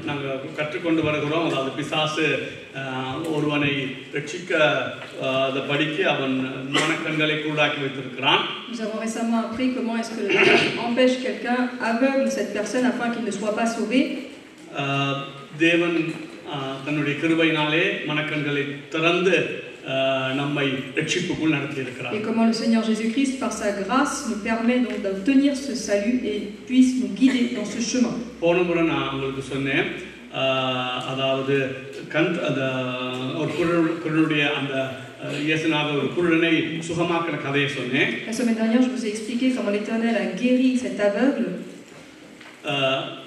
நாங்கள் கற்றுக்கொண்டு வருகிறோம். அதாவது பிசாசு ஒருவனை ரட்சிக்க படிக்க அவன் மனக்கண்களை கூடாக்கி வைத்திருக்கிறான். Nous avons récemment appris comment est-ce que le diable empêche quelqu'un, aveugle cette personne afin qu'il ne soit pas sauvé. தேவன் தன்னுடைய கிருபையினாலே மனக்கண்களை திறந்து நம்மை ரட்சிப்புக்குள் நடத்தி இருக்கிறார். Et comment le Seigneur Jésus-Christ par sa grâce nous permet donc d'obtenir ce salut et puisse nous guider dans ce chemin. போன முறை நான் உங்களுக்கு சொன்னேன், அதாவது ஒரு குருடைய அந்த இயேசுநாத ஒரு குருடனை சுகமாக்கின கதையை சொன்னேன். La semaine dernière, je vous ai expliqué comment l'Éternel a guéri cet aveugle.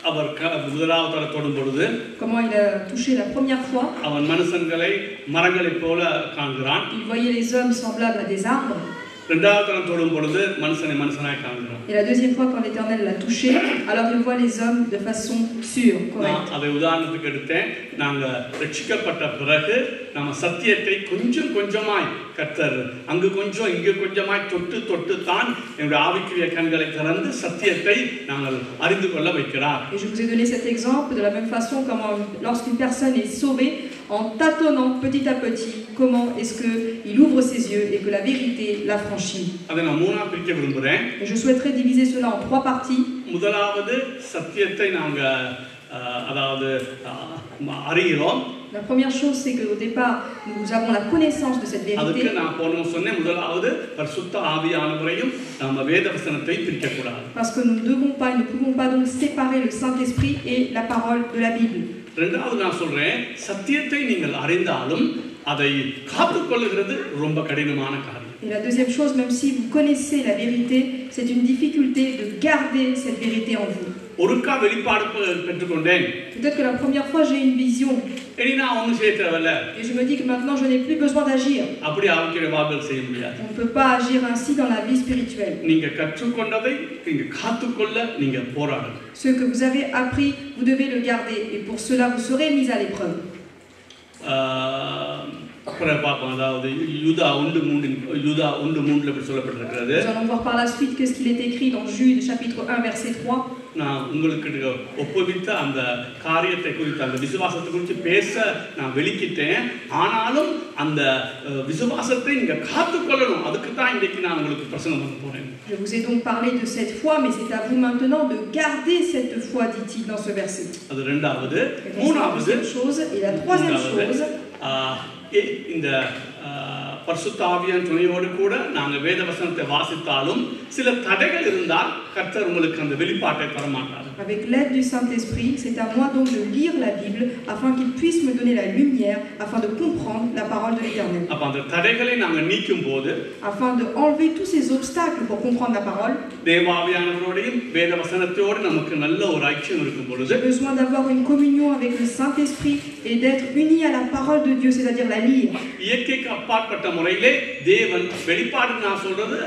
அவர் முதலாவது தர தொடும் பொழுது comment il a touché la première fois. அவன் மனுஷங்களை மரங்களைப் போல காண்கிறான். Il voyait les hommes semblables à des arbres. இரண்டாவது தரம் தொடும் பொழுது மனுஷனை மனுஷனாய் காண்கிறான். Et la deuxième fois quand l'Éternel l'a touché, alors il voit les hommes de façon sûre, correcte. அதை உதாரணத்துக்கு எடுத்தேன். நாங்க ரட்சிக்கப்பட்ட பிறகு நம்ம சத்தியத்தை கொஞ்சம் கொஞ்சமாய் கர்த்தர் அங்கு கொஞ்சம் இங்கு கொஞ்சமாய் தொட்டு தான் என்னுடைய ஆவிக்குரிய கண்களை திறந்து சத்தியத்தை நாங்கள் அறிந்து கொள்ள வைக்கிறார். Et je vous ai donné cet exemple de la même façon comment lorsqu'une personne est sauvée, en tâtonnant petit à petit, comment est-ce qu'il ouvre ses yeux et que la vérité l'affranchit. அதை நான் மூணா பிரிக்க விரும்புகிறேன். Et je souhaiterais diviser cela en 3 parties. முதலாவது சத்தியத்தை நாங்க அதாவது அறிகிறோம். La première chose, c'est qu'au départ, nous avons la connaissance de cette vérité. அதுக்கு நான் போன சொன்னேன், முதலாவது பரிசுத்த ஆவியானவரையும் நாம வேதவசனத்தை பிரிக்க கூடாது. Parce que nous ne pouvons pas donc séparer le Saint-Esprit et la parole de la Bible. இரண்டாவது நான் சொல்றேன், சத்தியத்தை நீங்கள் அறிந்தாலும் அதை காத்துக்கொள்ளுகிறது ரொம்ப கடினமான காரியம். Et la deuxième chose, même si vous connaissez la vérité, c'est une difficulté de garder cette vérité en vous. ஒருக்கா வெளிப்பாடு பெற்றுக்கொண்டேன். Peut-être que la première fois j'ai une vision. இனி நான் ஒன்றும் செய்ய தேவையில்ல. Et je me dis que maintenant je n'ai plus besoin d'agir. அப்படி ஆவிக்குரிய வாழ்வில் செய்ய முடியாது. On ne peut pas agir ainsi dans la vie spirituelle. நீங்க கற்றுக்கொண்டதை நீங்க காத்துக்கொள்ள நீங்க போராடணும். Ce que vous avez appris, vous devez le garder et pour cela vous serez mis à l'épreuve. அப்புறம் பார்ப்போம், அதாவது யூதா 1:3 இப்படி சொல்லப்பட்டிருக்கிறது. Nous allons voir par la suite qu'est-ce qu'il est écrit dans Jude chapitre 1 verset 3. நான் உங்களுக்கு ஒப்புவித்த அந்த காரியத்தை குறித்து அந்த விசுவாசத்தை குறித்து பேச நான் வெளிக்கிட்டேன். ஆனாலும் அந்த விசுவாசத்தை நீங்க காத்துக்கொள்ளணும். அதுக்கு தான் இன்னைக்கு நான் உங்களுக்கு பிரசங்கம் பண்ண போறேன். Je vous ai donc parlé de cette foi, mais c'est à vous maintenant de garder cette foi, dit-il dans ce verset. அது இரண்டாவது. La மூணாவது chose et la troisième chose, இந்த பரிசுத்த ஆவியின் துணையோடு கூட நாங்கள் வேதவசனத்தை வாசித்தாலும் சில தடைகள் இருந்தால் கர்த்தர் உங்களுக்கு அந்த வெளிப்பாட்டை தர மாட்டார். Avec l'aide du Saint-Esprit, c'est à moi donc de lire la Bible afin qu'il puisse me donner la lumière afin de comprendre la parole de l'Éternel. அப்ப அந்த தடைகளை நாங்கள் நீக்கும்போது, afin de enlever tous ces obstacles pour comprendre la parole, தேவாவியானவரோடையும் வேதவசனத்தோடு நமக்கு நல்ல ஒரு ஐக்கியம் இருக்கும் பொழுது, j'ai besoin d'avoir une communion avec le Saint-Esprit et d'être uni à la parole de Dieu, c'est-à-dire la lire. இயற்கைக்கு அப்பாற்பட்ட முறையிலே தேவன் வெளிப்பாடு நான் சொல்றது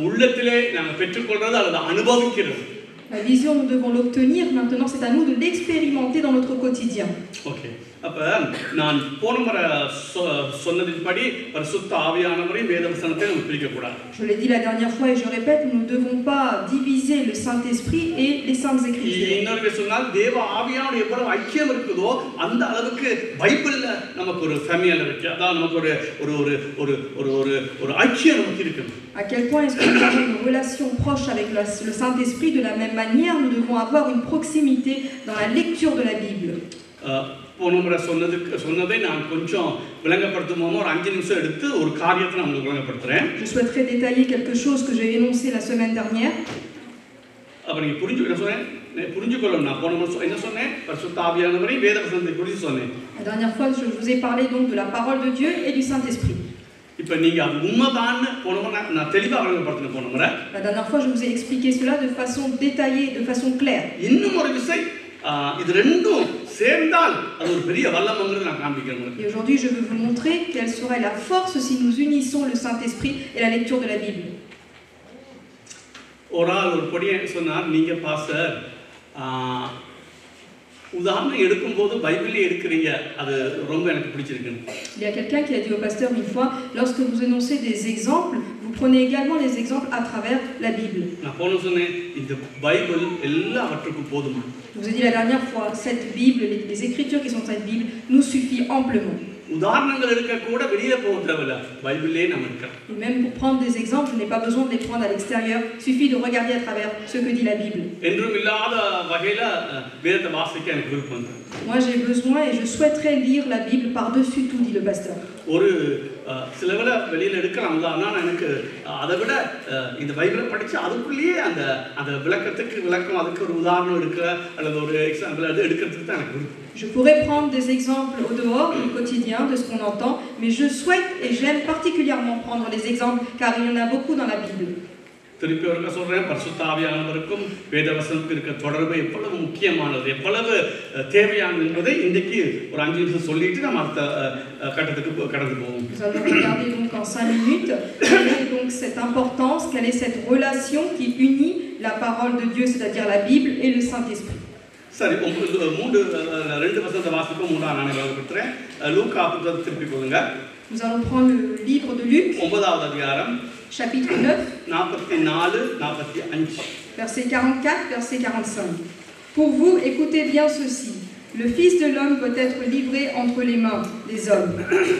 உள்ளத்திலே நாங்கள் பெற்றுக்கொள்றது அல்லது அனுபவிக்கிறது. La vision, nous devons l'obtenir. Maintenant, c'est à nous de l'expérimenter dans notre quotidien. Okay. அப்ப நான் போன முறை சொன்னதின்படி பரிசுத்த ஆவியானவரையும் வேதவசனத்தை நம்ம பிரிக்க கூடாது. Je l'ai dit la dernière fois et je répète, nous ne devons pas diviser le Saint-Esprit et les Saintes Écritures. இன்னொரு சொன்னால் தேவ ஆவியானோட எவ்வளவு ஐக்கியம் இருக்குதோ அந்த அளவுக்கு பைபிள்ல நமக்கு ஒரு ஃபேமிலியர் இருக்கு. அதான் நமக்கு ஒரு ஒரு ஒரு ஒரு ஒரு ஒரு ஐக்கியம் நமக்கு இருக்கு. À quel point est-ce que nous avons une relation proche avec le Saint-Esprit? De la même manière, nous devons avoir une proximité dans la lecture de la Bible. போன முறை சொன்னதை நான் கொஞ்சம் விளங்கப்படுத்தும் ஒரு 5 நிமிஷம் எடுத்து ஒரு காரியத்தை நான் உங்களுக்கு விளங்கப்படுத்துறேன். Je souhaiterais détailler quelque chose que j'ai énoncé la semaine dernière. அப்ப நீங்க புரிஞ்சுக்கொள்ளணும். நான் போன முறை என்ன சொன்னேன்? பரிசுத்த ஆவியானவரை வேதவசனத்தை குறித்து சொன்னேன். La dernière fois, je vous ai parlé donc de la parole de Dieu et du Saint-Esprit. இப்ப நீங்க அது உண்மைதான் போன முறை நான் தெளிவா விளங்கப்படுத்தினேன். போன முறை la dernière fois, je vous ai expliqué cela de façon détaillée, de façon claire. இன்னும் ஒரு விஷயம், இது ரெண்டும் சேர்ந்தால் அது ஒரு பெரிய வல்லமைங்கிறது நான் காண்பிக்கிறேன். Et aujourd'hui, je veux vous montrer quelle serait la force si nous unissons le Saint-Esprit et la lecture de la Bible. ஒரு ஆள் ஒரு பொடியை சொன்னார், நீங்க பாஸ்டர் உதாரணம் எடுக்கும்போது பைபிளே எடுக்கிறீங்க, அது ரொம்ப எனக்கு பிடிச்சிருக்கு. Il y a quelqu'un qui a dit au pasteur une fois, lorsque vous énoncez des exemples, vous Vous prenez également les exemples à travers la Bible. நான் போன சொன்னேன் இந்த பைபிள் எல்லாவற்றுக்கும் போதுமா. Je vous ai dit la dernière fois, cette Bible, les écritures qui sont dans cette Bible, nous suffit amplement. உதாரணங்கள் எடுக்க கூட வெளியில போக தேவையில்ல, பைபிளே நம்ம இருக்கலாம். Et même pour prendre des exemples, je n'ai pas besoin de les prendre à l'extérieur, il suffit de regarder à travers ce que dit la Bible. என்றும் இல்லாத வகையில வேதத்தை வாசிக்க எனக்கு விருப்பம் இருக்கு. Moi j'ai besoin et je souhaiterais lire la Bible par-dessus tout, dit le pasteur. ஒரு சில வேளை வெளியில எடுக்கலாம் தான், ஆனால் எனக்கு அதை விட இந்த பைபிளை படித்து அதுக்குள்ளேயே அந்த அந்த விளக்கத்துக்கு விளக்கம், அதுக்கு ஒரு உதாரணம் எடுக்க அல்லது ஒரு எக்ஸாம்பிள் அது எடுக்கிறதுக்கு தான் எனக்கு விருப்பம். Je pourrais prendre des exemples au dehors du quotidien, de ce qu'on entend, mais je souhaite et j'aime particulièrement prendre les exemples car il y en a beaucoup dans la Bible. திருப்பி ஒருக்க சொல்றேன், பரிசுத்த ஆவியானவருக்கும் வேதவசனத்துக்கும் இருக்க தொடர்பு எவ்வளவு முக்கியமானது, எவ்வளவு தேவையானது என்பதை இன்றைக்கு ஒரு 5 நிமிஷம் சொல்லிட்டு நம்ம அடுத்த கட்டத்துக்கு கடந்து போவோம். Nous allons regarder donc en 5 minutes quelle est donc cette importance, quelle est cette relation qui unit la parole de Dieu, c'est-à-dire la Bible et le Saint-Esprit. சரி, ரெண்டு வசனத்தை வாசிப்போம். மூன்றாம் நான் வகுப்புறேன். லூக்கா புத்தகத்தை திருப்பி கொள்ளுங்க. Nous allons prendre le livre de Luc, 9வது அதிகாரம், chapitre 9, 44, 45. verset 44, verset 45. Pour vous, écoutez bien ceci. Le Fils de l'homme doit être livré entre les mains des hommes.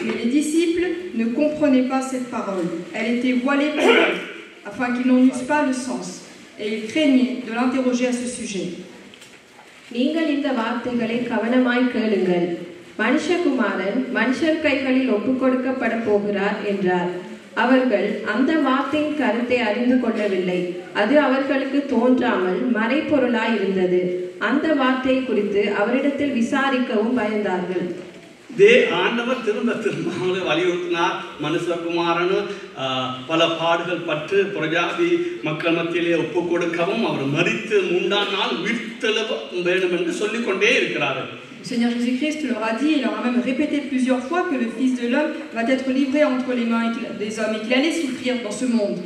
Mais les disciples ne comprenaient pas cette parole. Elle était voilée pour eux, afin qu'ils n'en eussent pas le sens. Et ils craignaient de l'interroger à ce sujet. நீங்கள் இந்த வார்த்தைகளை கவனமாய் கேளுங்கள். மனுஷகுமாரன் மனுஷர் கைகளில் ஒப்புக்கொடுக்கப்பட போகிறார் என்றார். அவர்கள் அந்த வார்த்தையின் கருத்தை அறிந்து கொள்ளவில்லை. அது அவர்களுக்கு தோன்றாமல் மறைபொருளாய் இருந்தது. அந்த வார்த்தை குறித்து அவரிடத்தில் விசாரிக்கவும் பயந்தார்கள். ஆண்டவர் திரும்ப அவங்களை வலியுறுத்தினார். மனுஷகுமாரன் பல பாடுகள் பட்டு பிரஜாதி மக்கள் மத்தியிலே ஒப்பு கொடுக்கவும், அவர் மரித்து 3ஆம் நாள் உயிர்த்தெழ வேண்டும் என்று சொல்லிக்கொண்டே இருக்கிறார்கள். Le Seigneur Jésus-Christ leur a dit, il leur a même répété plusieurs fois que le Fils de l'homme va être livré entre les mains des hommes et qu'il allait souffrir dans ce monde.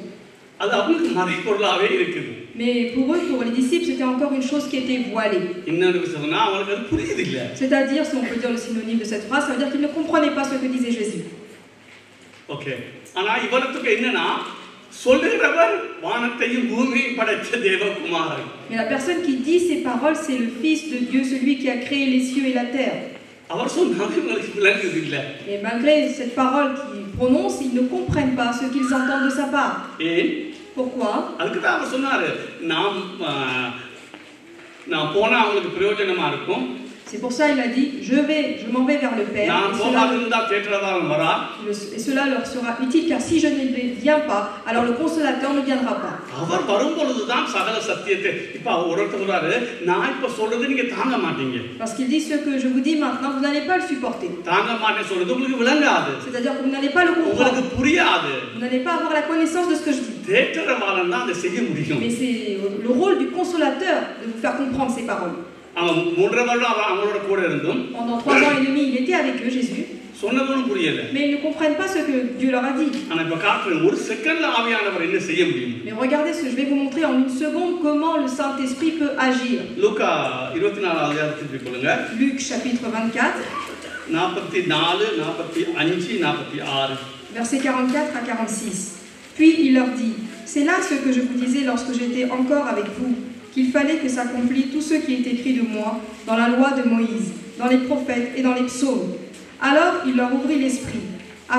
Mais pour eux, pour les disciples, c'était encore une chose qui était voilée. C'est-à-dire, si on peut dire le synonyme de cette phrase, ça veut dire qu'ils ne comprenaient pas ce que disait Jésus. Ok. Mais la personne qui dit ces paroles, c'est le Fils de Dieu, celui qui a créé les cieux et la terre. Et malgré cette parole qu'ils prononcent, ils ne comprennent pas ce qu'ils entendent de sa part. Pourquoi? C'est pour ça qu'il a dit, je m'en vais vers le Père. Et cela leur sera utile, car si je ne viens pas, alors le Consolateur ne viendra pas. Parce qu'il dit ce que je vous dis maintenant, vous n'allez pas le supporter. C'est-à-dire que vous n'allez pas le comprendre. Vous n'allez pas avoir la connaissance de ce que je dis. Mais c'est le rôle du Consolateur de vous faire comprendre ces paroles. Pendant 3 ans et demi, il était avec eux, Jésus. Mais ils ne comprennent pas ce que Dieu leur a dit. Mais regardez ce que je vais vous montrer en une seconde, comment le Saint-Esprit peut agir. Luc chapitre 24, versets 44 à 46. Puis il leur dit, c'est là ce que je vous disais lorsque j'étais encore avec vous, qu'il fallait que s'accomplisse tout ce qui est écrit de moi dans la loi de Moïse, dans les prophètes et dans les psaumes. Alors il leur ouvrit l'esprit,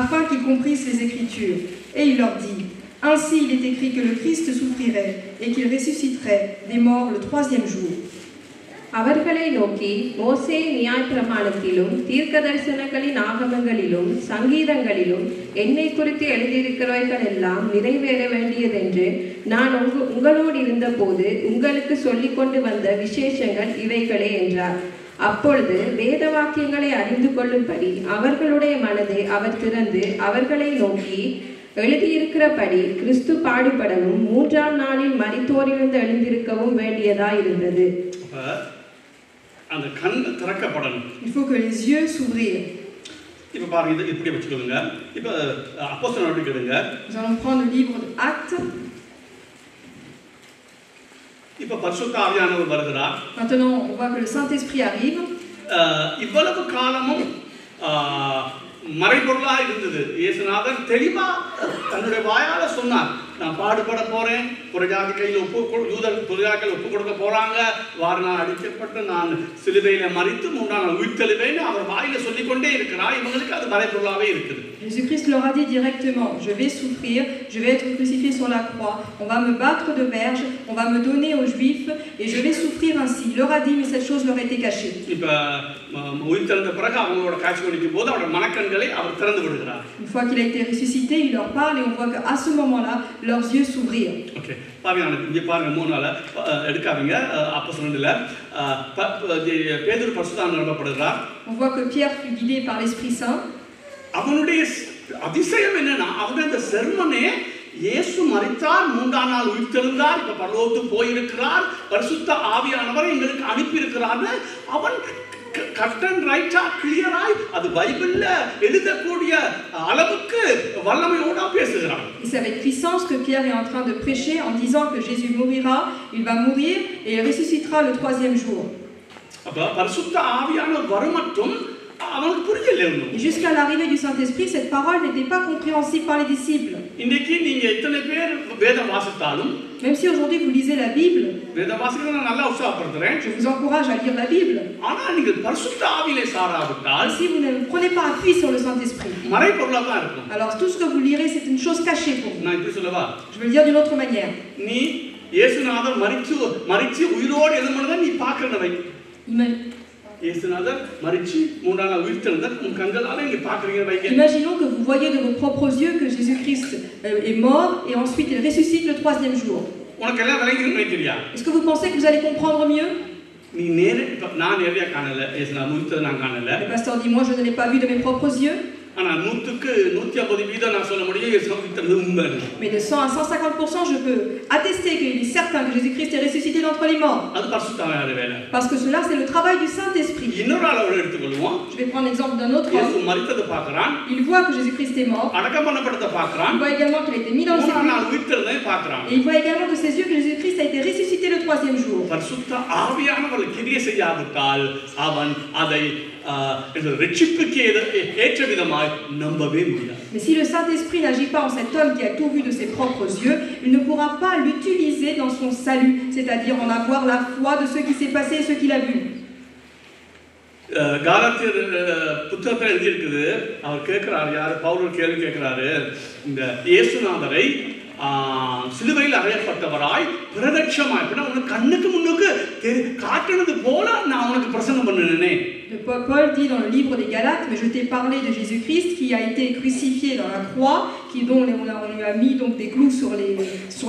afin qu'ils comprissent les Écritures. Et il leur dit, ainsi il est écrit que le Christ souffrirait et qu'il ressusciterait des morts le 3e jour. அவர்களை நோக்கி, மோசே நியாயப்பிரமாணத்திலும் தீர்க்கதரிசனங்களின் ஆகமங்களிலும் சங்கீதங்களிலும் என்னை குறித்து எழுதியிருக்கிறவைகள் எல்லாம் நிறைவேற வேண்டியதென்று நான் உங்களோடு இருந்த போது உங்களுக்கு சொல்லிக் கொண்டு வந்த விசேஷங்கள் இவைகளே என்றார். அப்பொழுது வேத வாக்கியங்களை அறிந்து கொள்ளும்படி அவர்களுடைய மனதை அவர் திறந்து அவர்களை நோக்கி, எழுதியிருக்கிறபடி கிறிஸ்து பாடுபடவும் 3ஆம் நாளில் மரித்தோரிலிருந்து எழுந்திருக்கவும் வேண்டியதாயிருந்தது. Il faut que les yeux s'ouvrent. Nous allons prendre le livre d'Actes. Maintenant, on voit que le Saint-Esprit arrive. மறைபொருளா இருந்தது. இயேசுநாதர் தெளிவா தன்னுடைய வாயால சொன்னார், நான் பாடுபட போறேன், புறஜாதி கையில் யூதர் புறஜாக்கள் ஒப்பு கொடுக்க போறாங்க, வாரனால் அடிக்கப்பட்டு நான் சிலுவையில மறித்து 3ஆம் நாள் உயிர்த்தெழுவேன்னு அவர் வாயில சொல்லிக்கொண்டே இருக்கிறார். இவங்களுக்கு அது மறைபொருளாவே இருக்குது. Jésus-Christ leur a dit directement, je vais souffrir, je vais être crucifié sur la croix, on va me battre de verge, on va me donner aux Juifs et je vais souffrir ainsi. Il leur a dit, mais cette chose leur était cachée. Une fois qu'il a été ressuscité, il leur parle et on voit qu'à ce moment-là, leurs yeux s'ouvrirent. On voit que Pierre fut guidé par l'Esprit Saint. அவனுடைய அதிசயம் என்னன்னா, அவனுடைய அந்த செர்மனே இயேசு மரித்தார், 3ஆம் நாள் உயிர்த்தெழுந்தார், இப்ப பரலோகத்துக்கு போயிருக்கிறார், பரிசுத்த ஆவியானவர் எங்களுக்கு அனுப்பி இருக்கிறார்னு அவன் கட் அண்ட் ரைட்டா கிளியராய் அது பைபிள்ல எழுதக்கூடிய அளவுக்கு வல்லமையோட பேசுகிறான். C'est avec puissance que Pierre est en train de prêcher en disant que Jésus mourira, il va mourir et il ressuscitera le 3e jour. அப்ப பரிசுத்த ஆவியானவர் வருமட்டும் அவனுக்கு புரியல. Et jusqu'à l'arrivée du Saint-Esprit, cette parole n'était pas compréhensible par les disciples. இன்னைக்கு நீங்க எத்தனை பேர் வேதம் வாசித்தாலும், même si aujourd'hui vous lisez la Bible, வேதம் வாசிக்க நான் நல்லா உற்சாகப்படுத்துறேன், je vous encourage à lire la Bible. ஆனா நீங்க பரிசுத்த ஆவியிலே சாராவிட்டால், si vous ne prenez pas appui sur le Saint-Esprit, மறைபொருளா தான் இருக்கும். alors tout ce que vous lirez c'est une chose cachée pour vous. நான் இப்படி சொல்லவா? Je vais le dire d'une autre manière. நீ இயேசுநாதர் மரிச்சு உயிரோடு எழும்புனதை நீ பார்க்கறதை இயேசுநாதர் மரிச்சு 3ஆம் நாள் உயிர்த்தெழுந்தார், உன் கண்களால நீங்க பார்க்கறீங்க வைங்க. Imaginons que vous voyez de vos propres yeux que Jésus-Christ est mort et ensuite il ressuscite le 3e jour. உனக்கு எல்லாம் விளங்கிருன்னு நினைக்கிறியா? Est-ce que vous pensez que vous allez comprendre mieux? நீ நான் நேரடியா காணல, இயேசுநாதர் உயிர்த்தெழுந்ததை நான் காணல. Le pasteur dit, moi je ne l'ai pas vu de mes propres yeux. ஆனா 100க்கு 150% நான் சொல்ல முடியும் இயேசுநாதர் உயிர்த்தெழுந்தது உண்மை. Mais de 100 à 150% je peux attester qu'il est certain que Jésus-Christ est ressuscité d'entre les morts. அது பரிசுத்த ஆவியானவர் வேலை. Parce que cela c'est le travail du Saint-Esprit. இன்னொரு அளவு எடுத்துக்கொள்வோம். Je vais prendre l'exemple d'un autre இயேசு homme. மரித்ததை பார்க்கறான். Il voit que Jésus-Christ est mort. அடக்கம் பண்ணப்பட்டதை பார்க்கறான். Il voit également qu'il a été mis dans le sépulcre. 3ஆம் நாள் உயிர்த்தெழுந்ததை பார்க்கறான். Et il voit également de ses yeux que Jésus-Christ a été ressuscité le 3e jour. பரிசுத்த ஆவியானவர் கிரியை செய்யாவிட்டால் அவன் அதை ரட்சிப்புக்கு ஏற்ற விதமாய் நம்பவே முடியாது. Mais si le Saint-Esprit n'agit pas en cet homme qui a tout vu de ses propres yeux, il ne pourra pas l'utiliser dans son salut, c'est-à-dire en avoir la foi de ce qui s'est passé et ce qu'il a vu. காலத்தியர் புத்தகத்தில் எழுதியிருக்குது, அவர் கேட்கிறார், யார் பவுல் கேள்வி கேட்கிறாரு, இந்த இயேசுநாதரை சிலுவையில் அறையப்பட்டவராய் பிரதட்சமாய் உனக்கு கண்ணுக்கு முன்னுக்கு காட்டுனது போல நான் உனக்கு பிரசங்கம் பண்ணினேனே. Paul dit dans le livre des Galates, mais je t'ai parlé de Jésus-Christ qui a été crucifié dans la croix, dont on lui a mis donc des clous sur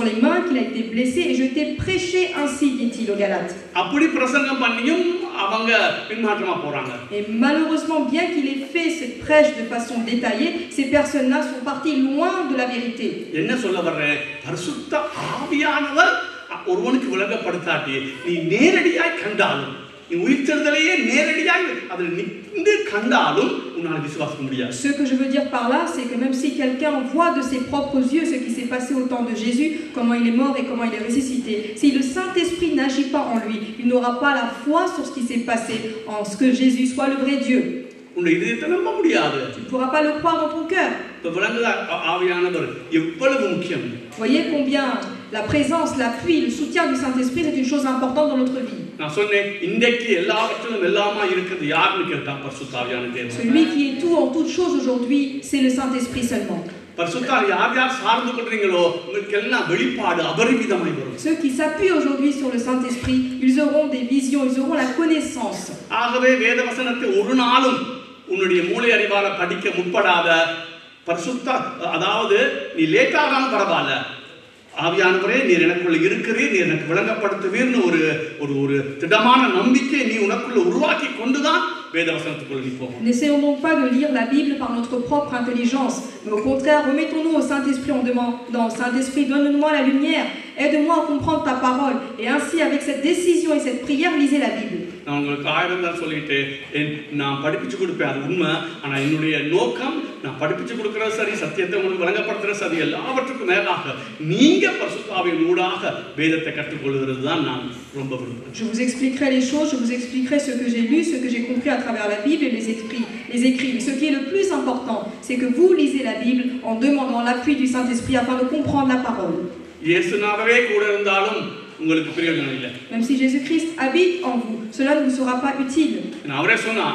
les mains, qu'il a été blessé, et je t'ai prêché ainsi, dit-il aux Galates. அப்படி பிரசங்கம் பண்ணியும் அவங்க பின்மாற்றமா போறாங்க. Et malheureusement, bien qu'il ait fait cette prêche de façon détaillée, ces personnes-là sont parties loin de la vérité. என்ன சொல்ல வர்ற? பரிசுத்த ஆவியானவர் ஒருவனுக்கு விளங்கப்படுத்தாட்டி நீ நேரடியாய் கண்டாலும், நீ உயிர்த்தெழுதலையே நேரடியாய் அதில் நின்று கண்டாலும் உன்னால் விசுவாசிக்க முடியாது. Ce que je veux dire par là, c'est que même si quelqu'un voit de ses propres yeux ce qui s'est passé au temps de Jésus, comment il est mort et comment il est ressuscité, si le Saint-Esprit n'agit pas en lui, il n'aura pas la foi sur ce qui s'est passé, en ce que Jésus soit le vrai Dieu. Tu ne pourras pas le croire dans ton cœur. Voyez combien la présence, l'appui, le soutien du Saint-Esprit, c'est une chose importante dans notre vie. Celui qui est tout en toutes choses aujourd'hui, c'est le Saint-Esprit seulement. Ceux qui s'appuient aujourd'hui sur le Saint-Esprit, ils auront des visions, ils auront la connaissance. உன்னுடைய மூளை அறிவால படிக்க முற்படாத பரிசுத்த, அதாவது நீ லேட்டாகாம பரவாயில்ல, ஆவியானவரே நீர் எனக்குள்ள இருக்கிறீர், நீர் எனக்கு விளங்கப்படுத்துவீர்னு ஒரு திடமான நம்பிக்கை நீ உனக்குள்ள உருவாக்கி கொண்டுதான் வேதவசனத்துக்குள்ள நீ போகும். N'essayons donc pas de lire la Bible par notre propre intelligence, mais au contraire, remettons-nous au Saint-Esprit en demandant, Saint-Esprit, donne-moi la lumière, aide-moi à comprendre ta parole, et ainsi avec cette décision et cette prière, lisez la Bible. நான் உங்களுக்கு 1000 தான் சொல்லிட்டு நான் படிப்பிச்சு கொடுப்பேன், அது உண்மை. ஆனால் என்னுடைய நோக்கம் நான் படிப்பிச்சு கொடுக்குறது சரி, சத்தியத்தை உங்களுக்கு வழங்கப்படுத்துறது சரி, எல்லாவற்றுக்கும் மேலாக நீங்க பரிசுத்த ஆவியின் ஊடாக வேதத்தை கற்றுக்கொள்கிறது தான் நான் ரொம்ப விரும்புகிறேன். Je vous expliquerai les choses, je vous expliquerai ce que j'ai lu, ce que j'ai compris à travers la Bible et les écrits. Mais ce qui est le plus important, c'est que vous lisez la Bible en demandant l'appui du Saint-Esprit afin de comprendre la parole. இயேசுநாதரே கூட இருந்தாலும் உங்களுக்கு பிரயோஜனம் இல்லை. Même si Jésus-Christ habite en vous, cela ne vous sera pas utile. அவரே சொன்னா,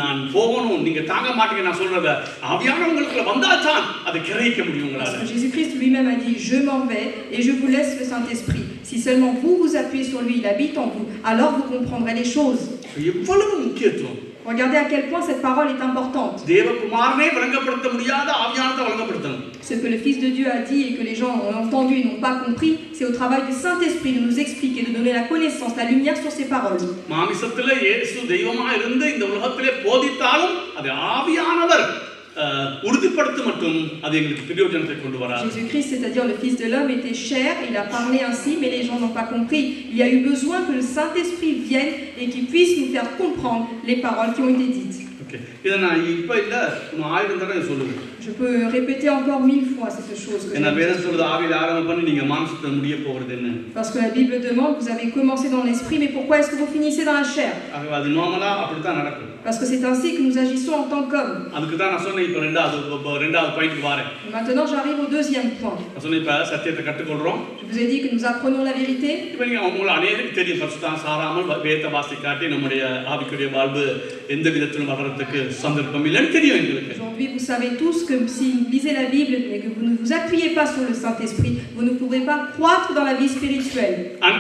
நான் போகணும், நீங்க தாங்க மாட்டீங்க நான் சொல்றத, ஆவியானவர் உங்களுக்கு வந்தாதான் அதை கிரகிக்க முடியும் உங்களால. Parce que Jésus-Christ lui-même a dit, je m'en vais et je vous laisse le Saint-Esprit. Si seulement vous vous appuyez sur lui, il habite en vous, alors vous comprendrez les choses. எவ்வளவு முக்கியத்துவம். Regardez à quel point cette parole est importante. தேவகுமாரனே வழங்கப்படுத்த முடியாத ஆவியானவரை வழங்கப்படுத்தணும். Ce que le Fils de Dieu a dit et que les gens ont entendu et n'ont pas compris, c'est au travail du Saint-Esprit de nous expliquer, de donner la connaissance, la lumière sur ces paroles. மாமிசத்திலே இயேசு தெய்வமா இருந்து இந்த உலகத்திலே போதித்தாலும் அது ஆவியானவர் உறுதிப்படுத்த மட்டும் அது எங்களுக்கு பிரயோஜனத்தை கொண்டு வராது. Jésus-Christ, c'est-à-dire le Fils de l'homme, était chair, il a parlé ainsi, mais les gens n'ont pas compris. Il y a eu besoin que le Saint-Esprit vienne et qu'il puisse nous faire comprendre les paroles qui ont été dites. இதை நான் இப்ப இல்ல 1000 தடவை சொல்லுவேன். Je peux répéter encore 1000 fois cette chose que என்ன வேதம் சொல்றது, ஆவியில ஆரம்பம் பண்ணி நீங்க மாம்சத்துல முடிய போறது என்ன? Parce que la Bible demande, vous avez commencé dans l'esprit, mais pourquoi est-ce que vous finissez dans la chair? அது நார்மலா அப்படிதான் நடக்கும். Parce que c'est ainsi que nous agissons en tant qu'hommes. அதுக்கு தான் நான் சொன்னேன், இப்ப ரெண்டாவது பாயிண்ட்க்கு வரேன். Maintenant, j'arrive au deuxième point. நான் சொன்னேன், இப்ப சத்தியத்தை கற்றுக்கொள்றோம். Je vous ai dit que nous apprenons la vérité. இப்ப நீங்க உங்களுக்கு அநேகருக்கு தெரியும், பரிசுத்தம் சாராமல் வேத வாசிக்காட்டி நம்முடைய ஆவிக்குரிய வாழ்வு எந்த விதத்திலும் வளர்றதுக்கு சந்தர்ப்பம் இல்லைன்னு தெரியும் எங்களுக்கு. Aujourd'hui, vous savez tous que si vous lisez la Bible mais que vous ne vous appuyez pas sur le Saint-Esprit, vous ne pourrez pas croître dans la vie spirituelle.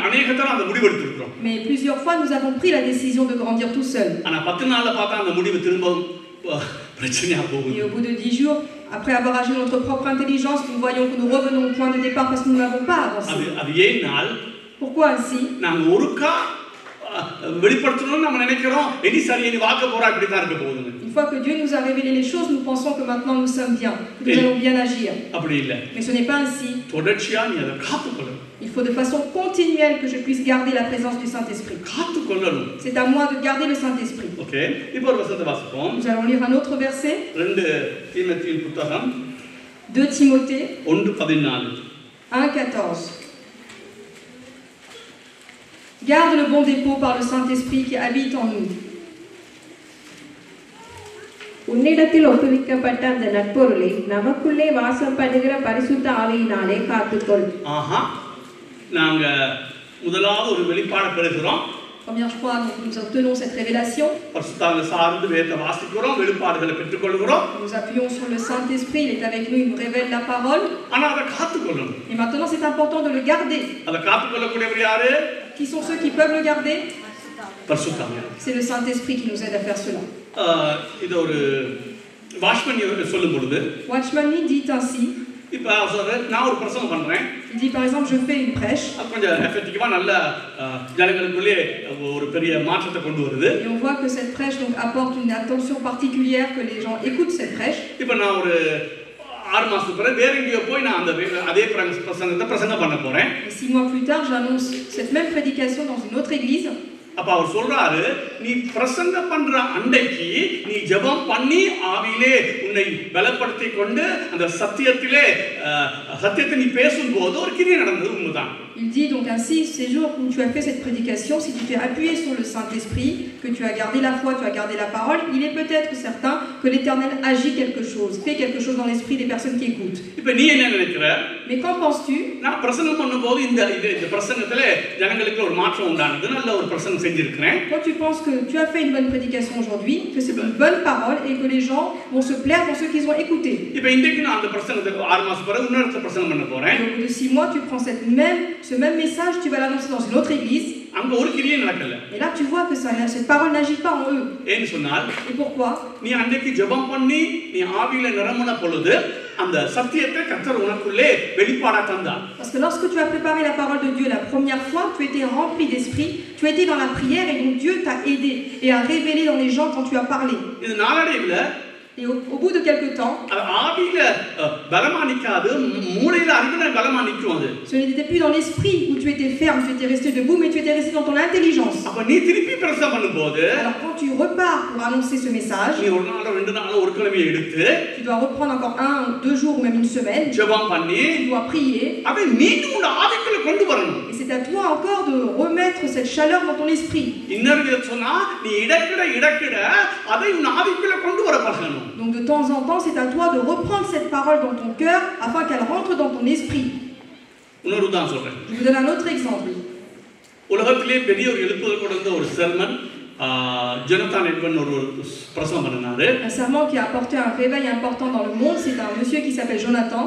அநேகத்தர அந்த முடிவு எடுத்துக்கிறோம். Mais plusieurs fois, nous avons pris la décision de grandir tout seul. ஆனா 10 நாள்ல பார்த்தா அந்த முடிவு திரும்பவும் பிரச்சனையா போகுது. Et au bout de 10 jours, après avoir agi notre propre intelligence, nous voyons que nous revenons au point de départ parce que nous n'avons pas avancé. அது ஏனால்? Pourquoi ainsi? நாங்க ஒருக்கா வெளிப்படுத்தணும்னு நம்ம நினைக்கிறோம், இனி சரி இனி வாக்க போறா இப்படி தான் இருக்க போகுது. Une fois que Dieu nous a révélé les choses, nous pensons que maintenant nous sommes bien, que nous allons bien agir. அப்படி இல்ல. Mais ce n'est pas ainsi. தொடர்ச்சியா நீ அதை காத்துக்கொள்ளணும். Il faut de façon continuelle que je puisse garder la présence du Saint-Esprit. காத்துக்கொள்ளணும். C'est à moi de garder le Saint-Esprit. Okay, இப்போ ஒரு வசனத்தை வாசிப்போம். Nous allons lire un autre verset. 2 தீமோத்தேயுவின் புத்தகம் 2 Timothée 1:14. 1:14. Garde le bon dépôt par le Saint-Esprit qui habite en nous. உன்னிடத்தில் ஒப்புவிக்கப்பட்ட அந்த நற்பொருளை நமக்குள்ளே வாசம் பண்ணுகிற பரிசுத்த ஆவியினாலே காத்துக்கொள். ஆஹா, நாங்க முதலாவது ஒரு வெளிப்பாடு பெறுகிறோம். Première fois, nous obtenons cette révélation. பரிசுத்தாவியை சார்ந்து வேதத்தை வாசிக்கிறோம், வெளிப்பாடுகளை பெற்றுக்கொள்கிறோம். Nous appuyons sur le Saint-Esprit, il est avec nous, il nous révèle la parole. ஆனா அதை காத்துக்கொள்ளணும். Et maintenant, c'est important de le garder. அதை காத்துக்கொள்ளக்கூடியவர் யாரு? Qui sont ceux qui peuvent le garder? பரிசுத்தாவியானவர். C'est le Saint-Esprit qui nous aide à faire cela. இது ஒரு watchman சொல்லும் பொழுது, Watchman Nee dit ainsi. இப்ப நான் ஒரு பிரசங்கம் பண்றேன். Il dit par exemple, je fais une prêche. கொஞ்சம் எஃபெக்டிவா நல்ல ஜனங்களுக்குள்ளே ஒரு பெரிய மாற்றத்தை கொண்டு வருது. Et on voit que cette prêche donc apporte une attention particulière, que les gens écoutent cette prêche. இப்ப நான் ஒரு 6 மாசத்துக்கு பிறகு வேற எங்கேயோ போய் நான் அதே பிரசங்கத்தை பிரசங்கம் பண்ண போறேன். Et 6 mois plus tard, j'annonce cette même prédication dans une autre église. அப்ப அவர் சொல்றாரு, நீ பிரசங்கம் பண்ற அன்றைக்கு நீ ஜெபம் பண்ணி ஆவியிலே உன்னை பலப்படுத்தி கொண்டு அந்த சத்தியத்தை நீ பேசும்போது ஒரு கிரியை நடந்தது உண்மைதான். Il dit donc ainsi, ces jours où tu as fait cette prédication, si tu t'es appuyé sur le Saint-Esprit, que tu as gardé la foi, tu as gardé la parole, il est peut-être certain que l'Éternel agit quelque chose, fait quelque chose dans l'esprit des personnes qui écoutent. இப்ப நீ என்ன நினைக்கிற? Mais qu'en penses-tu? நான் பிரசங்கம் பண்ணும்போது இந்த பிரசங்கத்திலே ஜனங்களுக்கு ஒரு மாற்றம் உண்டானது, நல்ல ஒரு பிரசங்கம் செஞ்சிருக்கிறேன். Quand tu penses que tu as fait une bonne prédication aujourd'hui, que c'est une bonne parole et que les gens vont se plaire pour ceux qu'ils ont écouté. இப்ப இன்றைக்கு நான் அந்த பிரசங்கத்தை 6 மாசம் பிறகு இன்னொரு பிரசங்கம் பண்ண போறேன். Au bout de 6 mois, tu prends ce même message, tu vas l'annoncer dans une autre église. அங்க ஒரு கிரியை நடக்கல. Et là, tu vois que cette parole n'agit pas en eux. ஏன்னு சொன்னால், Et pourquoi? நீ அன்றைக்கு ஜெபம் பண்ணி நீ ஆவியில நிரம்பின பொழுது அந்த சத்தியத்தை கர்த்தர் உனக்குள்ளே வெளிப்பாடா தந்தார். Parce que lorsque tu as préparé la parole de Dieu la première fois, tu étais rempli d'esprit, tu étais dans la prière et donc Dieu t'a aidé et a révélé dans les gens quand tu as parlé. இது நாளடைவில் Et au bout de quelques temps, ஆவியில பலமா நிக்காது, மூளையில அறிவுல பலமா நிக்கும் அது. ce n'était plus dans l'esprit où tu étais ferme, tu étais resté debout, mais tu étais resté dans ton intelligence. அப்ப நீ திருப்பி பிரசங்கம் பண்ணும்போது Alors quand tu repars pour annoncer ce message, நீ ஒரு நாள் ரெண்டு நாள் ஒரு கிழமையை எடுத்து tu dois reprendre encore 1 ou 2 jours ou même une semaine. ஜெபம் பண்ணி Tu dois prier. அதை மீண்டும் உன் ஆவிக்குள்ள கொண்டு வரணும். Et c'est à toi encore de remettre cette chaleur dans ton esprit. இன்னொரு விதத்துல சொன்னா நீ இடக்கிட அதை உன் ஆவிக்குள்ள கொண்டு வர பழகணும். Donc de temps en temps, c'est à toi de reprendre cette parole dans ton cœur afin qu'elle rentre dans ton esprit. இன்னொரு உதாரணம் சொல்றேன். Je vous donne un autre exemple. உலகத்திலே பெரிய ஒரு எழுப்புதல் கொடுத்த ஒரு சர்மன் ஜொனாதன் எட்வர்ட் ஒரு பிரசங்கம் பண்ணாரு. Un serment qui a apporté un réveil important dans le monde, c'est un monsieur qui s'appelle Jonathan.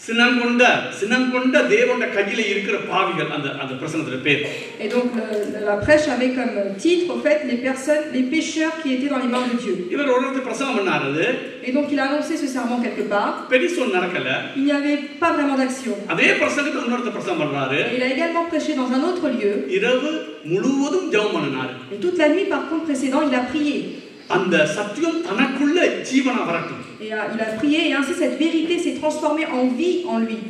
சினங்கொண்ட தேவனுடைய கையில இருக்கிற பாவிகள் அந்த பிரசங்கத்துல பேர். Et donc la prêche avait comme titre en fait les pécheurs qui étaient dans les mains de Dieu. இவர் ஒருத்தர் பிரசங்கம் பண்ணாரு. Et donc il a annoncé ce serment quelque part. பெரிசோன் நடக்கல. Il n'y avait pas vraiment d'action. அதே பிரசங்கத்தை இன்னொருத்தர் பிரசங்கம் பண்றாரு. Il a également prêché dans un autre lieu. இரவு முழுவதும் ஜெபம் பண்ணாரு. Et toute la nuit par contre précédent, il a prié. அந்த சத்தியம் தனக்குள்ள ஜீவனா வரட்டும். Et il a prié et ainsi cette vérité s'est transformée en vie en lui.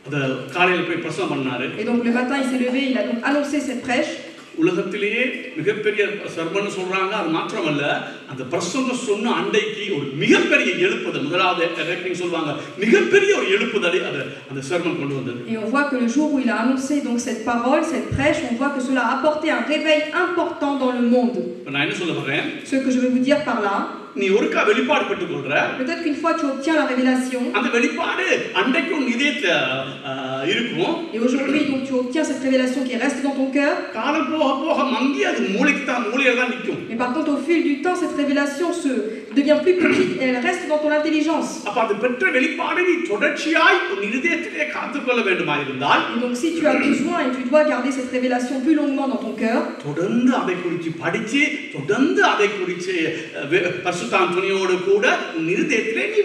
அத காலையில போய் பிரசங்கம் பண்ணாரு. Et donc le matin il s'est levé, il a donc annoncé cette prêche. உலகத்திலேயே மிகப்பெரிய சர்மன் சொல்றாங்க. அது மாத்திரமல்ல, அந்த பிரசங்கம் சொன்ன அண்டைக்கு ஒரு மிகப்பெரிய எழுப்புதல், முதலாவது ரெக்கார்டிங் சொல்வாங்க, மிகப்பெரிய ஒரு எழுப்புதலை அந்த சர்மன் கொண்டு வந்தது. Et on voit que le jour où il a annoncé donc cette parole, cette prêche, on voit que cela a apporté un réveil important dans le monde. நான் என்ன சொல்ல வரேன்? Ce que je veux vous dire par là, நீ ஒருக்கா வெளிப்பாடு பெற்றுக்கொள்ற. peut-être qu'une fois tu obtiens la révélation, அந்த வெளிப்பாடு அண்டைக்கு உன் இதயத்துல இருக்கும். et aujourd'hui donc tu obtiens cette révélation qui reste dans ton cœur. காலம் போக மங்கி அது மூளையில தான் நிக்கும். Mais par contre au fil du temps cette révélation devient plus petite et elle reste dans ton intelligence. அப்ப அது பெற்ற வெளிப்பாடு நீ தொடர்ச்சியாய் உன் இதயத்திலே காத்துக்கொள்ள வேண்டுமா இருந்தால், et donc si tu as besoin et tu dois garder cette révélation plus longuement dans ton cœur, தொடர்ந்து அதை குறித்து படிச்சு தொடர்ந்து அதை குறித்து பரிசுத்த ஆவியோடு கூட உன் இதயத்திலே நீ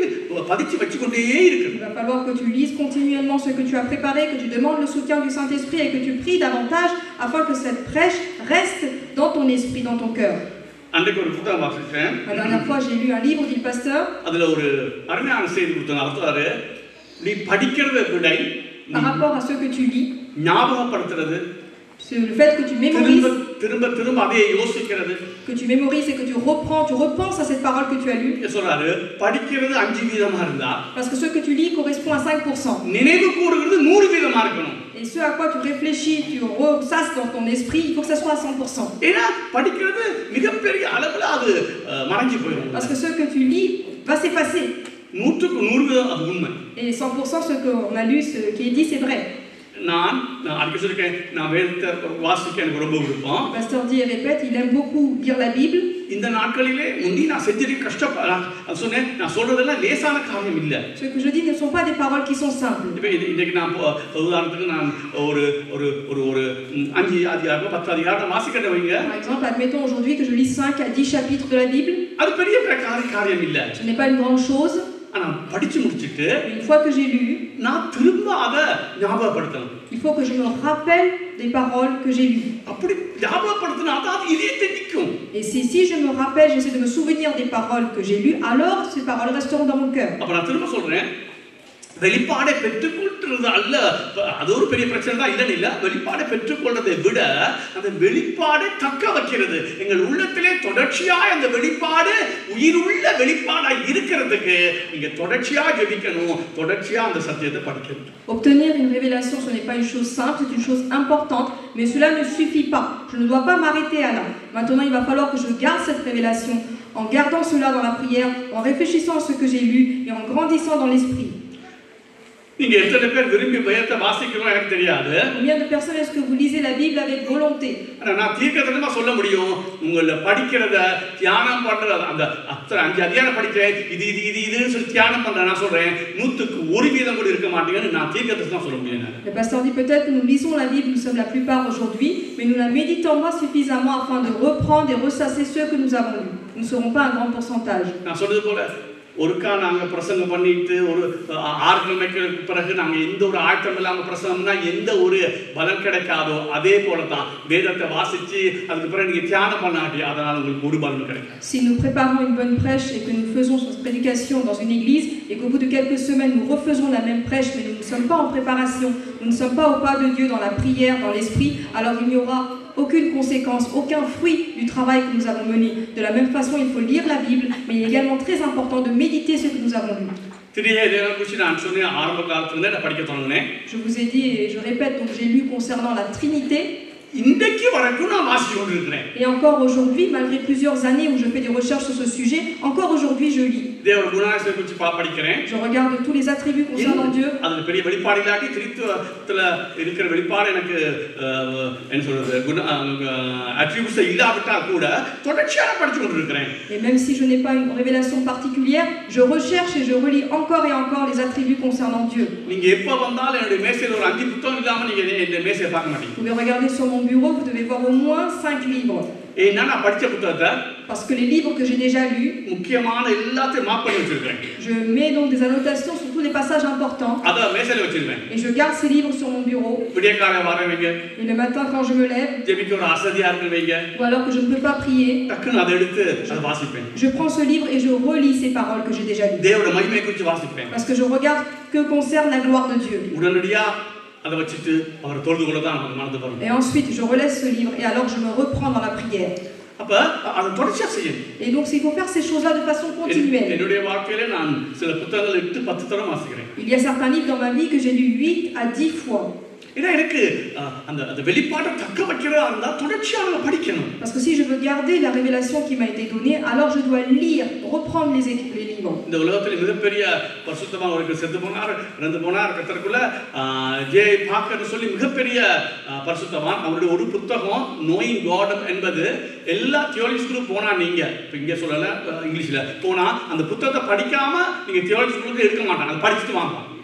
பதிச்சு வச்சுக்கொண்டே இருக்கணும். il va falloir que tu lises continuellement ce que tu as préparé, que tu demandes le soutien du Saint-Esprit et que tu pries davantage afin que cette prêche reste dans ton esprit, dans ton cœur. அன்றைக்கு ஒரு புத்தகம் வாசிச்சேன். La dernière fois j'ai lu un livre du pasteur. அதுல ஒரு அருமையான செய்தி கொடுத்தாங்க. அர்த்தவாரு, நீ படிக்கிறதை விட par rapport à ce que tu lis, ஞாபகப்படுத்துறது, c'est le fait que tu mémorises, திரும்ப அதே யோசிக்கிறது, que tu mémorises et que tu reprends, tu repenses à cette parole que tu as lue. சொல்றாரு, படிக்கிறது 5% இருந்தா, parce que ce que tu lis correspond à 5%. நினைவு கூறுகிறது 100% இருக்கணும். et ce à quoi tu réfléchis, tu ressasses dans ton esprit, il faut que ça soit à 100%. ஏன்னா படிக்கிறது மிகப்பெரிய அளவுல அது மறங்கி போயிடும். parce que ce que tu lis va s'effacer. 100% அது உண்மை. et 100% ce qu'on a lu, ce qui est dit, c'est vrai. நான் அடிக்க சொல்லிருக்கேன், நான் வேதத்தை வாசிக்க எனக்கு ரொம்ப விருப்பம். Le pasteur dit et répète, il aime beaucoup lire la Bible. இந்த நாட்களிலே முந்தி நான் செஞ்சிருக்க கஷ்டப்பட சொன்னேன், நான் சொல்றதெல்லாம் லேசான காரியம் இல்ல. Ce que je dis ne sont pas des paroles qui sont simples. இன்னைக்கு நான் உதாரணத்துக்கு நான் ஒரு ஒரு ஒரு ஒரு 5 அதிகாரம் 10 அதிகாரம் வாசிக்கிறத வைங்க. Par exemple, admettons aujourd'hui que je lis 5 à 10 chapitres de la Bible. அது பெரிய காரியம் இல்ல. Ce n'est pas une grande chose. ஆனா படிச்சு முடிச்சிட்டு une fois que j'ai lu, நான் திரும்ப அத ஞாபகப்படுத்தணும். il faut que je me rappelle des paroles que j'ai lues. அப்படி ஞாபகப்படுத்தினா அது இதயத்தை நிக்கும். et si je me rappelle, j'essaie de me souvenir des paroles que j'ai lues, alors ces paroles resteront dans mon cœur. அப்ப நான் திரும்ப சொல்றேன், வெளிப்பாடை பெற்றுக்கொள்றது அல்ல, அது ஒரு பெரிய பிரச்சனை தான் இல்லன்னு இல்ல. வெளிப்பாடை பெற்றுக்கொள்றதை விட அந்த வெளிப்பாடை தக்க வைக்கிறது, எங்கள் உள்ளத்திலே தொடர்ச்சியாய் அந்த வெளிப்பாடு உயிருள்ள வெளிப்பாடாய் இருக்கிறதுக்கு நீங்க தொடர்ச்சியா ஜெபிக்கணும், தொடர்ச்சியா அந்த சத்தியத்தை படிக்கணும். obtenir une révélation, ce n'est pas une chose simple, c'est une chose importante, mais cela ne suffit pas. Je ne dois pas m'arrêter à là. Maintenant, il va falloir que je garde cette révélation en gardant cela dans la prière, en réfléchissant à ce que j'ai lu et en grandissant dans l'esprit. நீங்க எத்தனை பேர் விரும்பி வேதத்தை வாசிக்கணும் எனக்கு தெரியாது. combien de personnes est-ce que vous lisez la Bible avec volonté? நான் தீர்க்கதரிசனமா சொல்ல முடியும், உங்கள படிக்கிறத தியானம் பண்றது, அந்த 5 அதிகாரம் படிக்கிறேன், இதுன்னு சொல்லி தியானம் பண்றேன், நான் சொல்றேன் 100% கூட இருக்க மாட்டீங்கன்னு நான் தீர்க்கதரிசனமா சொல்ல முடியும். Le pasteur dit peut-être que nous lisons la Bible, nous sommes la plupart aujourd'hui, mais nous la méditons pas suffisamment afin de reprendre et ressasser ce que nous avons lu. Nous ne serons pas un grand pourcentage. நான் சொல்றது போல ஒருக்கா நாங்கள் பிரசங்கம் பண்ணிட்டு ஒரு 6 கிழமைக்கு பிறகு நாங்கள் எந்த ஒரு ஆயத்தம் இல்லாமல் பிரசங்கம்னா எந்த ஒரு பலன் கிடைக்காதோ அதே போல தான் வேதத்தை வாசித்து அதுக்கு பிறகு நீங்கள் தியானம் பண்ணாட்டி அதனால் உங்களுக்கு ஒரு பலன் கிடைக்கும். Si nous préparons une bonne prêche et que nous faisons cette prédication dans une église et qu'au bout de quelques semaines nous refaisons la même prêche mais nous ne sommes pas en préparation, nous ne sommes pas au pas de Dieu dans la prière, dans l'esprit, alors il n'y aura aucune conséquence, aucun fruit du travail que nous avons mené. De la même façon, il faut lire la Bible, mais il est également très important de méditer ce que nous avons lu. Je vous ai dit et je répète, donc j'ai lu concernant la Trinité. Et encore aujourd'hui, malgré plusieurs années où je fais des recherches sur ce sujet, encore aujourd'hui je lis. Je regarde tous les attributs concernant Dieu. Et même si je n'ai pas une révélation particulière, je recherche et je relis encore et encore les attributs concernant Dieu. Vous pouvez regarder sur mon bureau, vous devez voir au moins 5 livres. Parce que les livres que j'ai déjà lus, je mets donc des annotations sur tous les passages importants. Et je garde ces livres sur mon bureau. Et le matin quand je me lève, ou alors que je ne peux pas prier, je prends ce livre et je relis ces paroles que j'ai déjà lues. Parce que je regarde que concerne la gloire de Dieu. Et ensuite, je relaisse ce livre et alors je me reprends dans la prière. Et donc, il faut faire ces choses-là de façon continuelle. Il y a certains livres dans ma vie que j'ai lus 8 à 10 fois. Parce que si je veux garder la révélation qui m'a été donnée, alors je dois lire, reprendre les livres.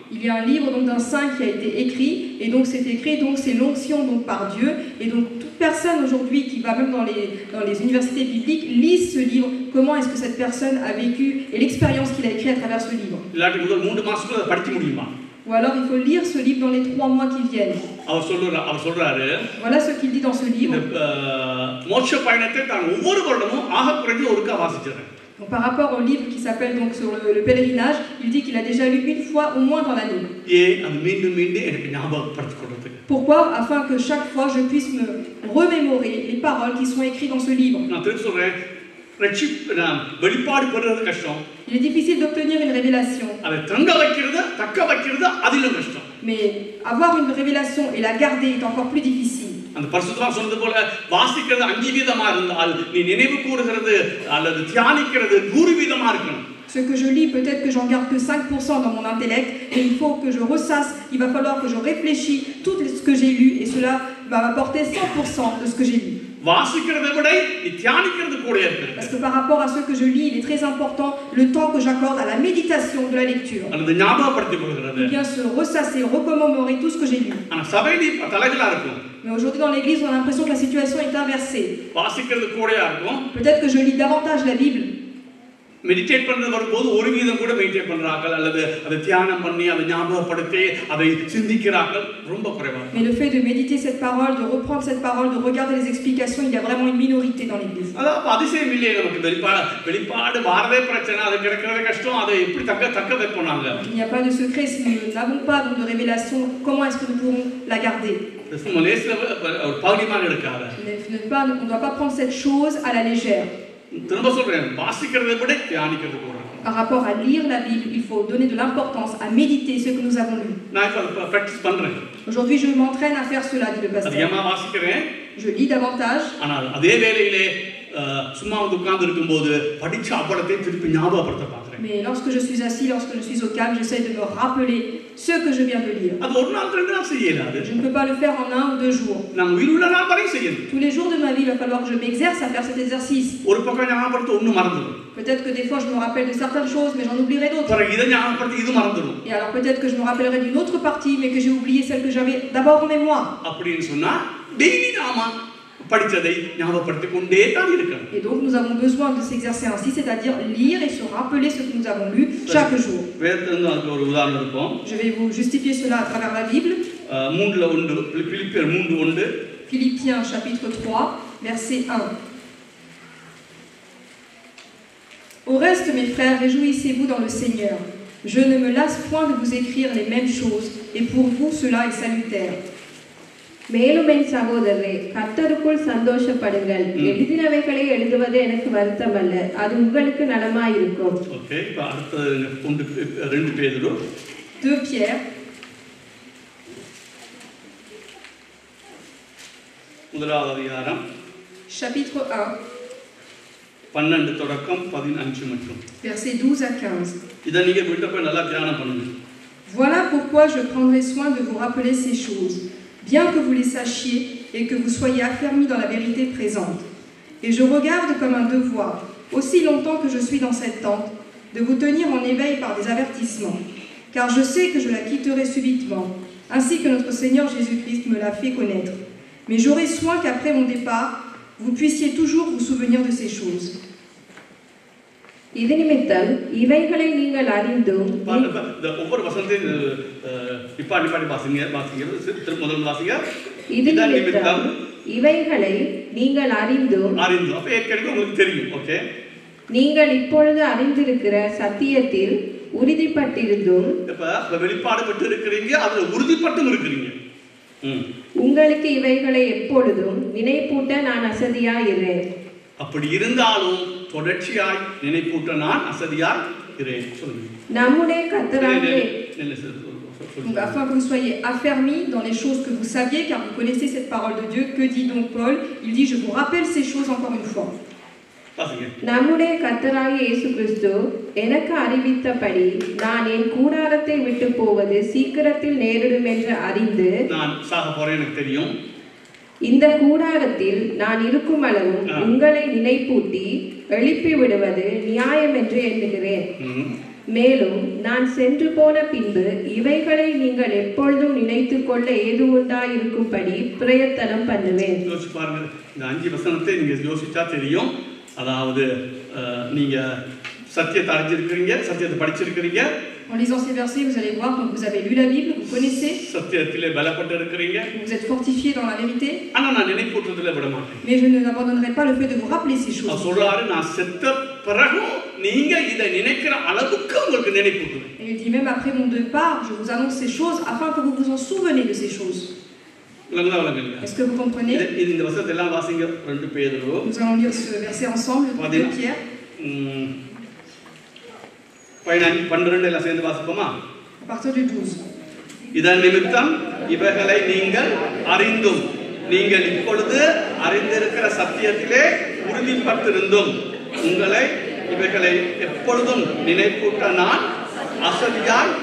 Il y a un livre donc d'un saint qui a été écrit, et donc c'est écrit, donc c'est l'onction donc par Dieu, et donc toute personne aujourd'hui qui va même dans les universités bibliques lise ce livre, comment est-ce que cette personne a vécu et l'expérience qu'il a écrit à travers ce livre. Ou alors il faut lire ce livre dans les 3 mois qui viennent. Voilà ce qu'il dit dans ce livre. Donc, par rapport au livre qui s'appelle donc sur le pèlerinage, il dit qu'il a déjà lu 1 fois au moins dans l'année. Pourquoi? Afin que chaque fois je puisse me remémorer les paroles qui sont écrites dans ce livre. Il est difficile d'obtenir une révélation. Mais avoir une révélation et la garder est encore plus difficile. Ce que je lis, peut-être que j'en garde que 5% dans mon intellect, mais il faut que je ressasse, il va falloir que je réfléchisse tout ce que j'ai lu, et cela va m'apporter 100% de ce que j'ai lu. Parce que par rapport à ce que je lis, il est très important le temps que j'accorde à la méditation de la lecture. Et bien se ressasser, recommémorer tout ce que j'ai lu. Mais aujourd'hui dans l'église, on a l'impression que la situation est inversée. Peut-être que je lis davantage la Bible. Mais le fait de méditer cette parole, de reprendre cette parole, de regarder les explications, il y a vraiment une minorité dans l'église. Il n'y a pas de secret si nous n'avons pas de révélation, comment est-ce que nous pourrons la garder? On ne doit pas prendre cette chose à la légère. Par rapport à lire la Bible, il faut donner de l'importance à méditer ce que nous avons lu. Aujourd'hui, je m'entraîne à faire cela, dit le pasteur. Je lis davantage. Mais lorsque je suis assis, lorsque je suis au calme, j'essaie de me rappeler ce que je viens de lire. Je ne peux pas le faire en 1 ou 2 jours. Tous les jours de ma vie, il va falloir que je m'exerce à faire cet exercice. Peut-être que des fois, je me rappelle de certaines choses, mais j'en oublierai d'autres. Et alors peut-être que je me rappellerai d'une autre partie, mais que j'ai oublié celle que j'avais d'abord en mémoire. படித்ததை ஞாபகப்படுத்திக் கொண்டே தான் இருக்கணும். Et donc nous avons besoin de s'exercer ainsi, c'est-à-dire lire et se rappeler ce que nous avons lu chaque jour. வேதத்திலிருந்து அதுக்கு ஒரு உதாரணம் இருக்கும். Je vais vous justifier cela à travers la Bible. 3:1 பிலிப்பியர் 3:1 Philippiens chapitre 3 verset 1. Au reste, mes frères, réjouissez-vous dans le Seigneur. Je ne me lasse point de vous écrire les mêmes choses, et pour vous cela est salutaire. மேலும் என் சகோதரரே, கர்த்தருக்குள் சந்தோஷப்படுங்கள். எழுதினவைகளை எழுதுவது எனக்கு வருத்தமல்ல, அது உங்களுக்கு நலமாயிருக்கும். Okay, இப்ப அடுத்து 2 பேதுரு 2 Pierre முதலாவது அதிகாரம் chapitre 1 12 தொடக்கம் 15 மட்டும். versets 12 à 15. இதை நீங்க வீட்டுல போய் நல்லா தியானம் பண்ணுங்க. Voilà pourquoi je prendrai soin de vous rappeler ces choses, bien que vous les sachiez et que vous soyez affermis dans la vérité présente. Et je regarde comme un devoir, aussi longtemps que je suis dans cette tente, de vous tenir en éveil par des avertissements, car je sais que je la quitterai subitement, ainsi que notre Seigneur Jésus-Christ me l'a fait connaître. Mais j'aurai soin qu'après mon départ, vous puissiez toujours vous souvenir de ces choses. இது நிமித்தம் இவைகளை நீங்கள் அறிந்தும் ஒவ்வொரு வசனத்தையும் நிப்பாட்டி வாசிங்க முதல் வாசிங்க. இது நிமித்தம் இவைகளை நீங்கள் அறிந்தும் அப்ப ஏற்கனவே உங்களுக்கு தெரியும். ஓகே, நீங்கள் இப்பொழுது அறிந்திருக்கிற சத்தியத்தில் உறுதிப்பட்டிருந்தும் இப்ப வெளிப்பாடு பட்டு இருக்கிறீங்க, அதுல உறுதிப்பட்டும் இருக்கிறீங்க. உங்களுக்கு இவைகளை எப்பொழுதும் நினைப்பூட்ட நான் அசதியாயிருக்கிறேன். அப்படி இருந்தாலும் தொடர்ச்சியாய் நினைப்பூட்ட நான் அசதியாய் இருக்கிறேன். சொல்லுங்க. நம்முடைய கர்த்தராகிய Donc, afin que vous soyez affermis dans les choses que vous saviez, car vous connaissez cette parole de Dieu, que dit donc Paul? Il dit, je vous rappelle ces choses encore une fois. நம்முடைய கர்த்தராகிய இயேசு கிறிஸ்து எனக்கு அறிவித்தபடி நான் என் கூடாரத்தை விட்டு போவது சீக்கிரத்தில் நேரிடும் என்று அறிந்து நான் சாக போறேன் எனக்கு தெரியும். இந்த கூடாரத்தில் நான் இருக்கும் அளவும் உங்களை நினைப்பூட்டி எழுப்பி விடுவது நியாயம் என்று எண்ணுகிறேன். மேலும் நான் சென்று போன பின்பு இவைகளை நீங்கள் எப்பொழுதும் நினைத்துக் கொள்ள ஏதுவுண்டாயிருக்கும்படி பிரயத்தனம் பண்ணுவேன். யோசிச்சு பாருங்க, இந்த 5 வசனத்தை நீங்க யோசிச்சா தெரியும். அதாவது நீங்க சத்தியத்தை அறிஞ்சிருக்கிறீங்க, சத்தியத்தை படிச்சிருக்கிறீங்க. En lisant ces versets, vous allez voir que vous avez lu la Bible, vous connaissez. சத்தியத்திலே பலப்பட்டு இருக்கிறீங்க. Vous êtes fortifiés dans la vérité. ஆனா நான் நினைப்பூட்டுறதுல விட மாட்டேன். Mais je n'abandonnerai pas le fait de vous rappeler ces choses. சொல்றாரு, நான் செத்த பிறகு நீங்க இதை நினைக்கிற அளவுக்கு உங்களுக்கு நினைப்பூட்டுவேன். Et il dit même après mon départ, je vous annonce ces choses afin que vous vous en souvenez de ces choses. Est-ce que vous comprenez? இந்த வசனத்தை எல்லாம் வாசிங்க. 2 பேதுரு. Nous allons lire ce verset ensemble, 2 Pierre. 12 எல்லாம் சேர்ந்து வாசிப்போமா? À partir du 12. இதன் நிமித்தம் இவைகளை நீங்கள் அறிந்தும் நீங்கள் இப்பொழுது அறிந்திருக்கிற சத்தியத்திலே உறுதிப்பட்டிருந்தும் உங்களை இவைகளை எப்பொழுதும் நினைப்பூட்ட நான் அசதியாய்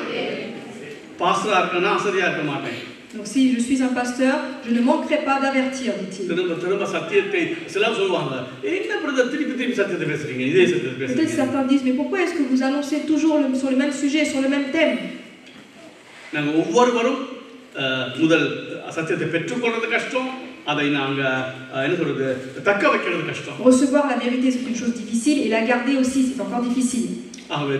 பாஸ்டரா இருக்கனா அசதியா இருக்க மாட்டேன். Donc si je suis un pasteur, je ne manquerai pas d'avertir, dit-il. திரும்ப சத்தியத்தை சிலர் சொல்வாங்க, என்ன பிரதர் திருப்பி சத்தியத்தை பேசுறீங்க, இதே சத்தியத்தை பேசுறீங்க. Peut-être certains disent, mais pourquoi est-ce que vous annoncez toujours sur le même sujet, sur le même thème? நாங்க ஒவ்வொருவரும் முதல் சத்தியத்தை பெற்றுக்கொள்றது கஷ்டம், அதை நாங்க என்ன சொல்றது தக்க வைக்கிறது கஷ்டம். Recevoir la vérité c'est une chose difficile et la garder aussi c'est encore difficile. ஆகவே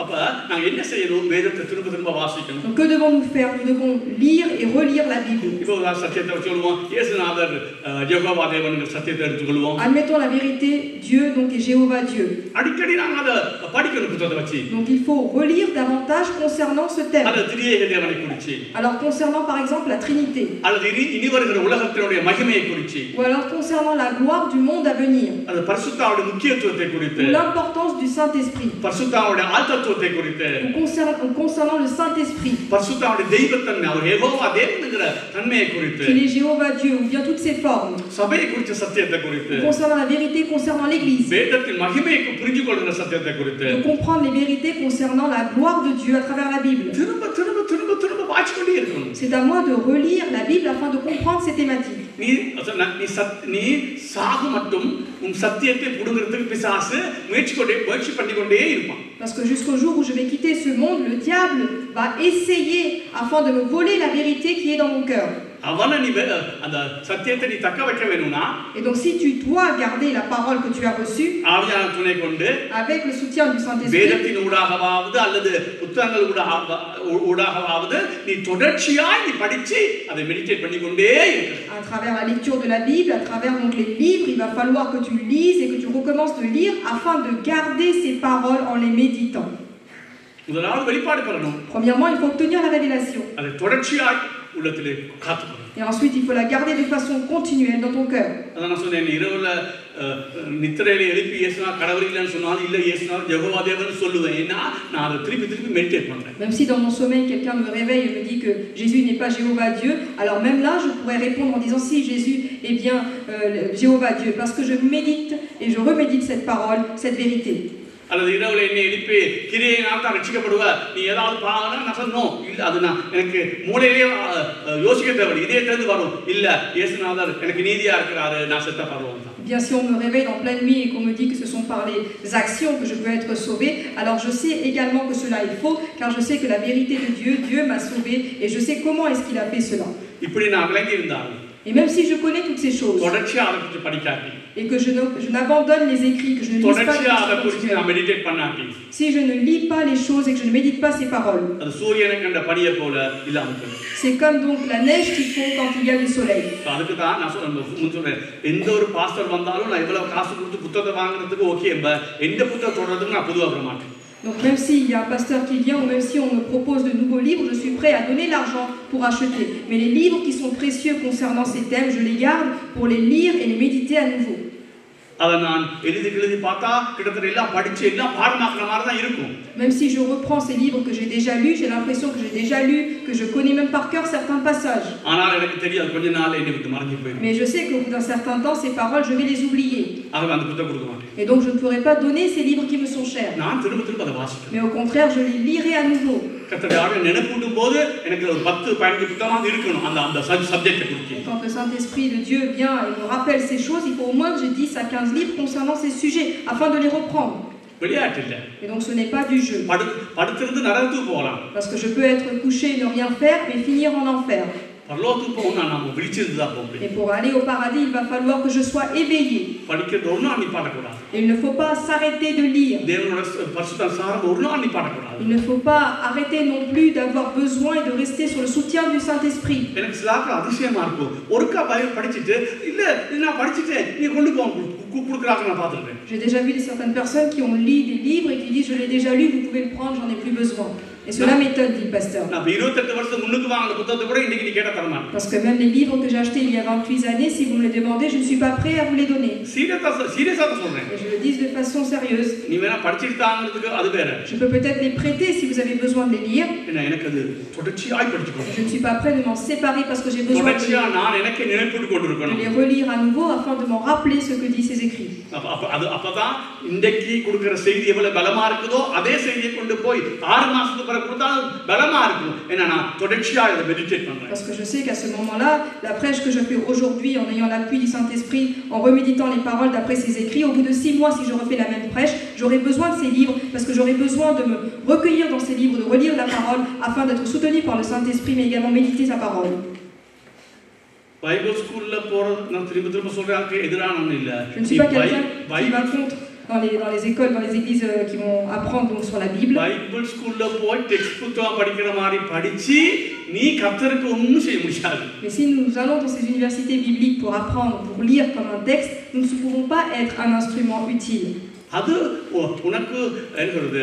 அப்ப நாங்க என்ன செய்யணும்? வேதத்தை திரும்ப வாசிக்கணும். Donc que devons-nous faire? Nous devons lire et relire la Bible. இப்போ சத்தியத்தை சொல்லுவோம், இயேசுநாதர் யெகோவா தேவன்ங்கிற சத்தியத்தை எடுத்துக்கொள்வோம். Admettons la vérité, Dieu donc est Jéhovah Dieu. அடிக்கடி நாங்க அதை படிக்கணும் புத்தகத்தை வச்சு. Donc il faut relire davantage concernant ce thème. அது திரியேக தேவனை குறித்து. Alors concernant par exemple la Trinité. அல்லது இனி வருகிற உலகத்தினுடைய மகிமையை குறித்து. Ou alors concernant la gloire du monde à venir. அது பரிசுத்தாவின் முக்கியத்துவத்தை குறித்து. L'importance du Saint-Esprit. பரிசுத்தாவுடைய ஆழ்த்தத்துவத்தை குறித்து. Concernant le Saint-Esprit. பரிசுத்தாவுடைய தெய்வத்தன்மை, அவர் யெகோவா தேவன்ங்கிற தன்மையை குறித்து. Qu'il est Jéhovah Dieu ou bien toutes ses formes. சபையை குறித்த சத்தியத்தை குறித்து. Concernant la vérité concernant l'église. வேதத்தின் மகிமையை புரிஞ்சுக்கொள்கிற சத்தியத்தை குறித்து. De comprendre les vérités concernant la gloire de Dieu à travers la Bible. திரும்ப வாசிக்கொண்டே இருக்கணும். C'est à moi de relire la Bible afin de comprendre ces thématiques. நீ சாகு மட்டும் உன் சத்தியத்தை புடுங்கிறதுக்கு பிசாசு முயற்சி பண்ணிக்கொண்டே இருப்பான். Parce que jusqu'au jour où je vais quitter ce monde, le diable va essayer afin de me voler la vérité qui est dans mon cœur. அவனை நீ அந்த சத்தியத்தை நீ தக்க வைக்க வேணும்னா Et donc si tu dois garder la parole que tu as reçue ஆவியான துணை கொண்டு avec le soutien du Saint-Esprit, வேதத்தின் ஊடாகவாவது அல்லது புத்தகங்கள் ஊடாகவாவது நீ தொடர்ச்சியாய் நீ படிச்சு அதை மெடிடேட் பண்ணிக்கொண்டே இருக்க. à travers la lecture de la Bible, à travers donc les livres, il va falloir que tu lises et que tu recommences de lire afin de garder ces paroles en les méditant. முதலாவது வெளிப்பாடு பெறணும். Premièrement, il faut obtenir la révélation. அதை தொடர்ச்சியாய் உள்ளத்திலே காத்துக்கணும். Et ensuite, il faut la garder de façon continuelle dans ton cœur. அதான் நான் சொன்னேன், இரவுல நித்திரையில எழுப்பி இயேசுனா கடவுள் இல்லைன்னு சொன்னாலும் இல்லை இயேசுனா யெகோவா தேவன் சொல்லுவேன். ஏன்னா நான் அதை திருப்பி மெடிடேட் பண்றேன். Même si dans mon sommeil, quelqu'un me réveille et me dit que Jésus n'est pas Jéhovah Dieu, alors même là, je pourrais répondre en disant si Jésus est bien Jéhovah Dieu, parce que je médite et je remédite cette parole, cette vérité. அல்லது இரவுல என்னை எழுப்பி கிரியையினால் தான் ரட்சிக்கப்படுவ நீ ஏதாவது பாவனா நான் சொன்னோம் இல்லை அது நான் எனக்கு மூளையிலேயே யோசிக்க தேவையில்லை இதயத்திலிருந்து வரும் இல்லை இயேசுநாதர் எனக்கு நீதியா இருக்கிறாரு நான் செத்த பருவம் தான். Bien, si on me réveille en pleine nuit et qu'on me dit que ce sont par les actions que je peux être sauvé, alors je sais également que cela est faux, car je sais que la vérité de Dieu, Dieu m'a sauvé et je sais comment est-ce qu'il a fait cela. இப்படி நான் விளங்கி இருந்தாலும் Et même si je connais toutes ces choses தொடர்ச்சியா அதை பற்றி படிக்காட்டி et que je n'abandonne les écrits, que je ne lise pas தொடர்ச்சியா அதை les குறித்து நான் meditate பண்ணாட்டி si je ne lis pas les choses et que je ne médite pas ces paroles, அது சூரியனை கண்ட பனியை போல இல்லாம போயிடும். c'est comme donc la neige qui fond quand il y a du soleil. அதுக்கு தான் நான் சொல்றேன் எந்த ஒரு பாஸ்டர் வந்தாலும் நான் இவ்வளவு காசு கொடுத்து புத்தகத்தை வாங்குறதுக்கு ஓகே எந்த புத்தகம் தொடர்றதுக்கு நான் பொதுவாக வர மாட்டேன். Donc même s'il y a un pasteur qui vient ou même si on me propose de nouveaux livres, je suis prêt à donner l'argent pour acheter. Mais les livres qui sont précieux concernant ces thèmes, je les garde pour les lire et les méditer à nouveau. அதை நான் எழுதி பார்த்தா கிட்டத்தட்ட எல்லாம் படிச்சு எல்லாம் பாடமாக்குற மாதிரி தான் இருக்கும். Même si je reprends ces livres que j'ai déjà lus, j'ai l'impression que j'ai déjà lu, que je connais même par cœur certains passages. ஆனால் எனக்கு தெரியாது கொஞ்ச நாள் என்னை விட்டு மறந்து போயிடும். Mais je sais qu'au bout d'un certain temps, ces paroles, je vais les oublier. ஆகவே அந்த புத்தகம் கொடுக்க மாட்டேன். Et donc je ne pourrai pas donner ces livres qui me sont chers. நான் திரும்ப அதை வாசிப்பேன். Mais au contraire, je les lirai à nouveau. கர்த்தருடைய நினைப்பூட்டும் போது எனக்கு ஒரு 10-15 புத்தகமாக இருக்கணும் அந்த சப்ஜெக்டை குறித்து. Quand le Saint-Esprit de Dieu vient et me rappelle ces choses, il faut au moins que j'ai 10 à 15 livres concernant ces sujets afin de les reprendre. விளையாட்டு இல்லை. Et donc ce n'est pas du jeu. படுத்திருந்து நரகத்துக்கு போகலாம். Parce que je peux être couché et ne rien faire, mais finir en enfer. பரலோகத்துக்கு போகணும்னா நாம விழிச்சிருந்து தான் போக முடியும். Et pour aller au paradis, il va falloir que je sois éveillé. படிக்கிறது ஒரு நாள் நிப்பாட்டக்கூடாது. Et il ne faut pas s'arrêter de lire. தேவனோட பரிசுத்த சாரம் ஒரு நாள் நிப்பாட்டக்கூடாது. Il ne faut pas arrêter non plus d'avoir besoin et de rester sur le soutien du Saint-Esprit. எனக்கு சிலாக்கு அதிசயமா இருக்கும். ஒருக்கா பைபிள் படிச்சிட்டு இல்ல நான் படிச்சிட்டேன் நீ கொண்டு போ கொடுக்குறாங்க நான் பார்த்துருக்கேன். J'ai déjà vu certaines personnes qui ont lu des livres et qui disent je l'ai déjà lu, vous pouvez le prendre, j'en ai plus besoin. Et cela m'étonne, dit le pasteur. நான் 28 வருஷத்துக்கு முன்னுக்கு வாங்கின புத்தகத்தை கூட இன்னைக்கு நீ கேட்ட தர மாட்டேன். Parce que même les livres que j'ai achetés il y a 28 années, si vous me les demandez, je ne suis pas prêt à vous les donner. சீரியஸா சொல்றேன். Et je le dis de façon sérieuse. நீ வேணா படிச்சிட்டாங்கிறதுக்கு அது வேற. Je peux peut-être les prêter si vous avez besoin de les lire. எனக்கு அது தொடர்ச்சியாய் படிச்சுக்கணும். Je ne suis pas prêt de m'en séparer parce que j'ai besoin தொடர்ச்சியா நான் எனக்கு நினைப்பூட்டி கொண்டிருக்கணும். de les relire à nouveau afin de m'en rappeler ce que disent ces écrits. அப்பதான் இன்றைக்கு கொடுக்கிற செய்தி எவ்வளவு பலமா இருக்குதோ அதே செய்தியை கொண்டு போய் 6 மாசத்துக்கு பிறகு கொடுத்தாலும் பலமா இருக்கும். ஏன்னா நான் தொடர்ச்சியா இதை மெடிடேட் பண்றேன். Parce que je sais qu'à ce moment-là, la prêche que je fais aujourd'hui en ayant l'appui du Saint-Esprit, en reméditant les paroles d'après ces écrits, au bout de 6 mois, si je refais la même prêche, j'aurai besoin de ces livres parce que j'aurai besoin de me recueillir dans ces livres, de relire la parole afin d'être soutenu par le Saint-Esprit, mais également méditer sa parole. Bible school la போறது நான் திரும்ப சொல்றேன் எதிரானது இல்ல. Je ne suis pas quelqu'un qui va contre dans les écoles, dans les églises qui vont apprendre donc sur la Bible. Bible school la போய் text புத்தகம் படிக்கிற மாதிரி படிச்சி நீ கர்த்தருக்கு ஒண்ணும் செய்ய முடியாது. Mais si nous allons dans ces universités bibliques pour apprendre, pour lire comme un texte, nous ne pouvons pas être un instrument utile. அது உனக்கு என்னது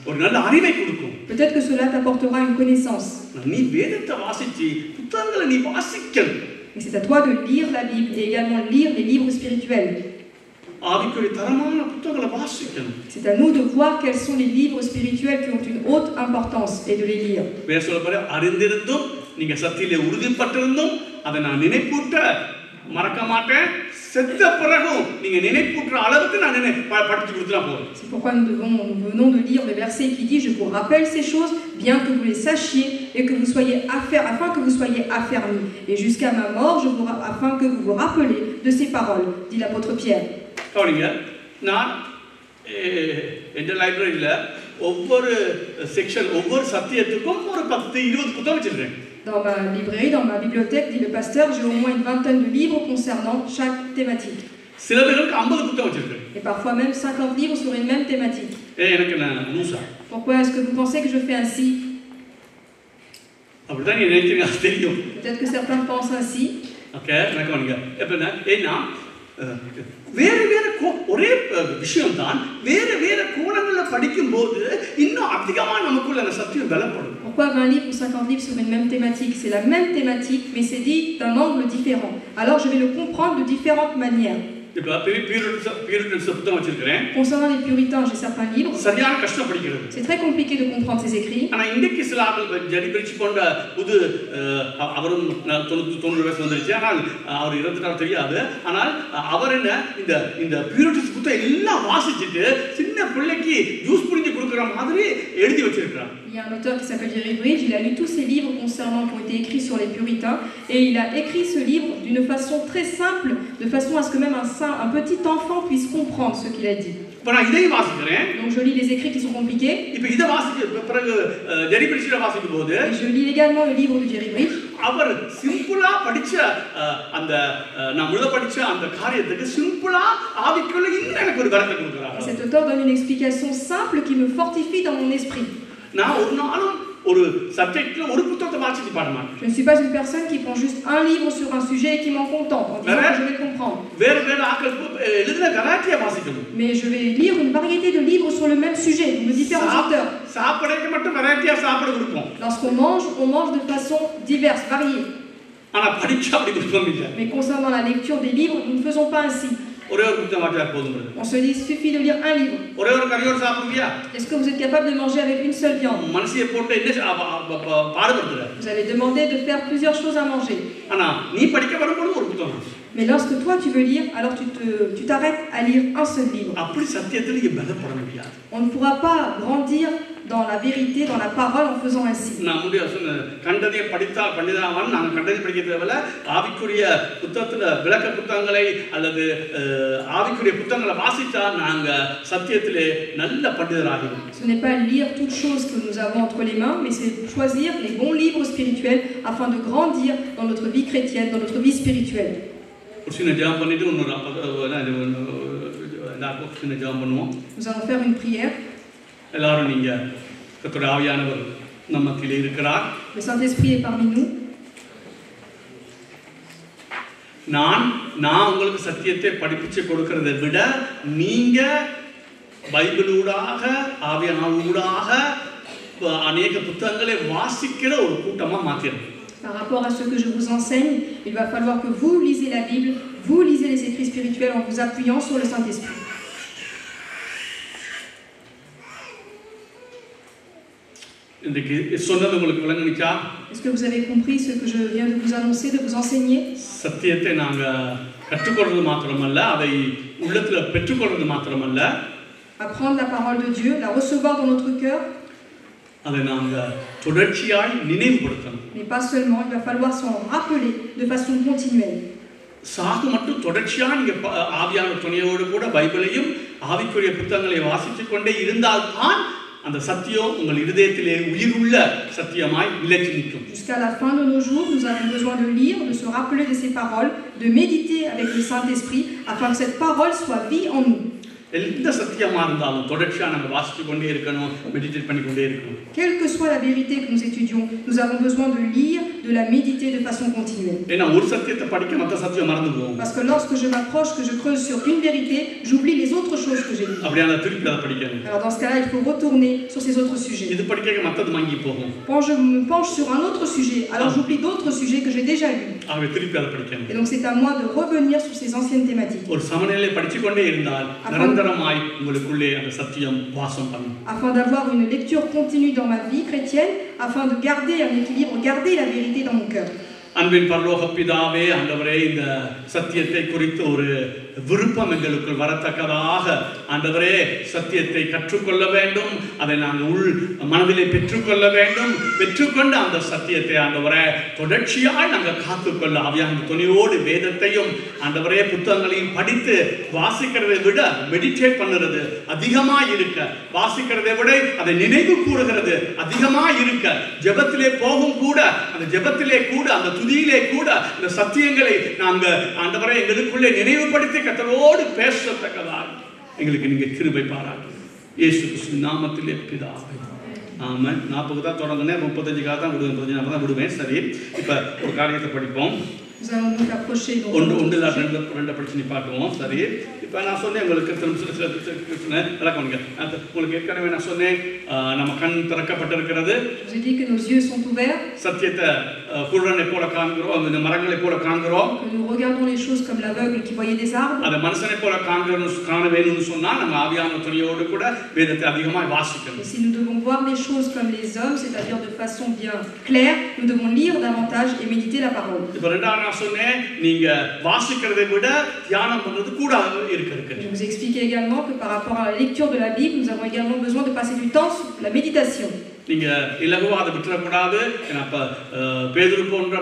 ஒரு நல்ல அறிவை கொடுக்கும். Peut-être que cela t'apportera une connaissance. நீ வேதத்தை வாசிச்சு புத்தகங்களை நீ வாசிக்கணும். Mais c'est à toi de lire la Bible et également lire les livres spirituels. ஆவிக்குரிய தரமான புத்தகங்களை வாசிக்கணும். C'est à nous de voir quels sont les livres spirituels qui ont une haute importance et de les lire. வேற சொல்ல போற அறிந்திருந்தும் நீங்க சத்தியிலே உறுதிப்பட்டிருந்தும் அதை நான் நினைப்பூட்ட மறக்க மாட்டேன். செத்த பிறகும் நீங்க நினைப்பூட்டுற அளவுக்கு நான் படிச்சு கொடுத்தா போதும். C'est pourquoi nous venons de lire le verset qui dit je vous rappelle ces choses bien que vous les sachiez et que vous soyez afin que vous soyez affermis et jusqu'à ma mort afin que vous vous rappelez de ces paroles, dit l'apôtre Pierre. கவனிங்க நான் இந்த லைப்ரரியில ஒவ்வொரு section ஒவ்வொரு சத்தியத்துக்கும் ஒரு 10-20 புத்தகம் வச்சிருக்கேன். Dans ma librairie, dans ma bibliothèque, dit le pasteur, j'ai au moins une vingtaine de livres concernant chaque thématique. சில பேருக்கு 50 புத்தகம் வச்சிருக்கேன். Et parfois même 50 livres sur une même thématique. எனக்கு நான் லூசா? Pourquoi est-ce que vous pensez que je fais ainsi? அப்படிதான் நினைக்கிறீங்க, அது தெரியும். Peut-être que certains pensent ainsi. Okay, நான் கவனிங்க. எப்படின்னா ஏன்னா வேறு வேறு ஒரே விஷயம் தான் வேறு வேறு கோணங்களில் படிக்கும்போது இன்னும் அதிகமாக நமக்குள்ள அந்த சத்தியம் பலப்படும். Pourquoi 20 livres ou 50 livres sur une même thématique? C'est la même thématique, mais c'est dit d'un angle différent. Alors je vais le comprendre de différentes manières. இப்போ பியூரிட்டன்ஸ் புத்தகம் வச்சிருக்கிறேன். Concernant les puritains, j'ai certains livres. சரியான கஷ்டம் படிக்கிறது. C'est très compliqué de comprendre ces écrits. ஆனா இன்றைக்கு சில ஆட்கள் ஜெரிபிரிச்சு போன்ற புது அவரும் 90 வயசு வந்துருச்சு. ஆனால் அவர் இறந்துட்டார் தெரியாது. ஆனால் அவர் என்ன இந்த பியூரிட்டன்ஸ் புத்தகம் எல்லாம் வாசிச்சுட்டு சின்ன பிள்ளைக்கு ஜூஸ் புரிஞ்சு கொடுக்குற மாதிரி எழுதி வச்சிருக்கிறார். Il y a un auteur qui s'appelle Jerry Bridge, il a lu tous ces livres concernant qui ont été écrits sur les puritains et il a écrit ce livre d'une façon très simple, de façon à ce que même un petit enfant puisse comprendre ce qu'il a dit. Donc je lis les écrits qui sont compliqués. Et je lis également le livre de Jerry Bridge. Cet auteur donne une explication simple qui me fortifie dans mon esprit. Je ne suis pas une personne qui prend juste un livre sur un sujet et qui m'en contente en disant que je vais le comprendre. Mais je vais lire une variété de livres sur le même sujet, de différents auteurs. Lorsqu'on mange, on mange de façon diverse, variée. Mais concernant la lecture des livres, nous ne faisons pas ainsi. On se dit, il suffit de lire un livre. Est-ce que vous êtes capable de manger avec une seule viande? Vous allez demander de faire plusieurs choses à manger. Mais lorsque toi tu veux lire, alors tu t'arrêtes à lire un seul livre. On ne pourra pas grandir dans la vérité, dans la parole en faisant ainsi. Ce n'est pas lire toutes choses que nous avons entre les mains, mais c'est choisir les bons livres spirituels afin de grandir dans notre vie chrétienne, dans notre vie spirituelle. Nous allons faire une prière. Le Saint-Esprit est parmi nous. நான் உங்களுக்கு சத்தியத்தை படிப்பிச்சு கொடுக்கிறதை விட நீங்க பைபிளூடாக ஆவியானவராக அநேக புத்தகங்களை வாசிக்கிற ஒரு கூட்டமா மாத்திரணும். Par rapport à ce que je vous enseigne, il va falloir que vous lisez la Bible, vous lisez les écrits spirituels en vous appuyant sur le Saint-Esprit. Est-ce que vous avez compris ce que je viens de vous annoncer, de vous enseigner? Apprendre la parole de Dieu, la recevoir dans notre cœur. Mais pas seulement, il va falloir s'en rappeler de façon continuelle. Jusqu'à la fin de nos jours, nous avons besoin de lire, de se rappeler de ces paroles, de méditer avec le Saint-Esprit afin que cette parole soit vie en nous. Quelle que soit la vérité que nous étudions, nous avons besoin de lire, de la méditer de façon continuelle. Parce que lorsque je m'approche, que je creuse sur une vérité, j'oublie les autres choses que j'ai lues. Alors dans ce cas-là, il faut retourner sur ces autres sujets. Quand je me penche sur un autre sujet, alors j'oublie d'autres sujets que j'ai déjà lus. Et donc c'est à moi de revenir sur ces anciennes thématiques. Afin d'avoir une lecture continue dans ma vie chrétienne, afin de garder un équilibre, garder la vérité dans mon cœur. விருப்பம் எங்களுக்குள் வரத்தக்கதாக ஆண்டவரே சத்தியத்தை கற்றுக்கொள்ள வேண்டும், அதை நாங்கள் உள் மனதிலே பெற்றுக்கொள்ள வேண்டும். பெற்றுக்கொண்டு அந்த சத்தியத்தை ஆண்டவரே தொடர்ச்சியாய் நாங்கள் காத்துக்கொள்ள ஆவியான துணியோடு வேதத்தையும் ஆண்டவரே புத்தகங்களையும் படித்து வாசிக்கிறதை விட மெடிடேட் பண்ணுறது அதிகமாக இருக்க, வாசிக்கிறதை விட அதை நினைவு கூறுகிறது அதிகமாக இருக்க, ஜெபத்திலே போகும் கூட அந்த ஜெபத்திலே கூட அந்த துதியிலே கூட இந்த சத்தியங்களை நாங்கள் ஆண்டவரை எங்களுக்குள்ளே நினைவுபடுத்தி கர்த்தரோடு பேசத்தக்கதாக எங்களுக்கு நீங்க கிருபை பாராட்டு. இயேசு கிறிஸ்துவின் நாமத்திலே பிதாவே ஆமென். 40 தான் தொடங்குனேன், 35 தான் விடுவேன், 35 தான் விடுவேன். சரி, இப்போ ஒரு காரியத்தை படிப்போம். Nous allons donc approcher. ரெண்டு பிரச்சனை பார்க்குவோம். சரி, இப்போ நான் சொன்னேன் உங்களுக்கு உங்களுக்கு ஏற்கனவே நான் சொன்னேன் நம்ம கண் திறக்கப்பட்டிருக்கிறது. Je dis que nos yeux sont ouverts. சத்தியத்தை குருடனை போல காண்கிறோம், அந்த மரங்களை போல காண்கிறோம். Que nous regardons les choses comme l'aveugle qui voyait des arbres. அந்த மனுஷனை போல காண வேணும்னு சொன்னா நம்ம ஆவியான துணியோடு கூட வேதத்தை அதிகமாக வாசிக்கணும். Et si nous devons voir les choses comme les hommes, c'est-à-dire de façon bien claire, nous devons lire davantage et méditer la parole. இப்போ ரெண்டாவது நான் சொன்னேன் நீங்க வாசிக்கிறதை விட தியானம் பண்றது கூட இருக்கு. Je vous explique également que par rapport à la lecture de la Bible, nous avons également besoin de passer du temps sur la méditation. நீங்க இலகுவா அதை விட்டுறக்கூடாது. ஏன்னா பேதுரு போன்ற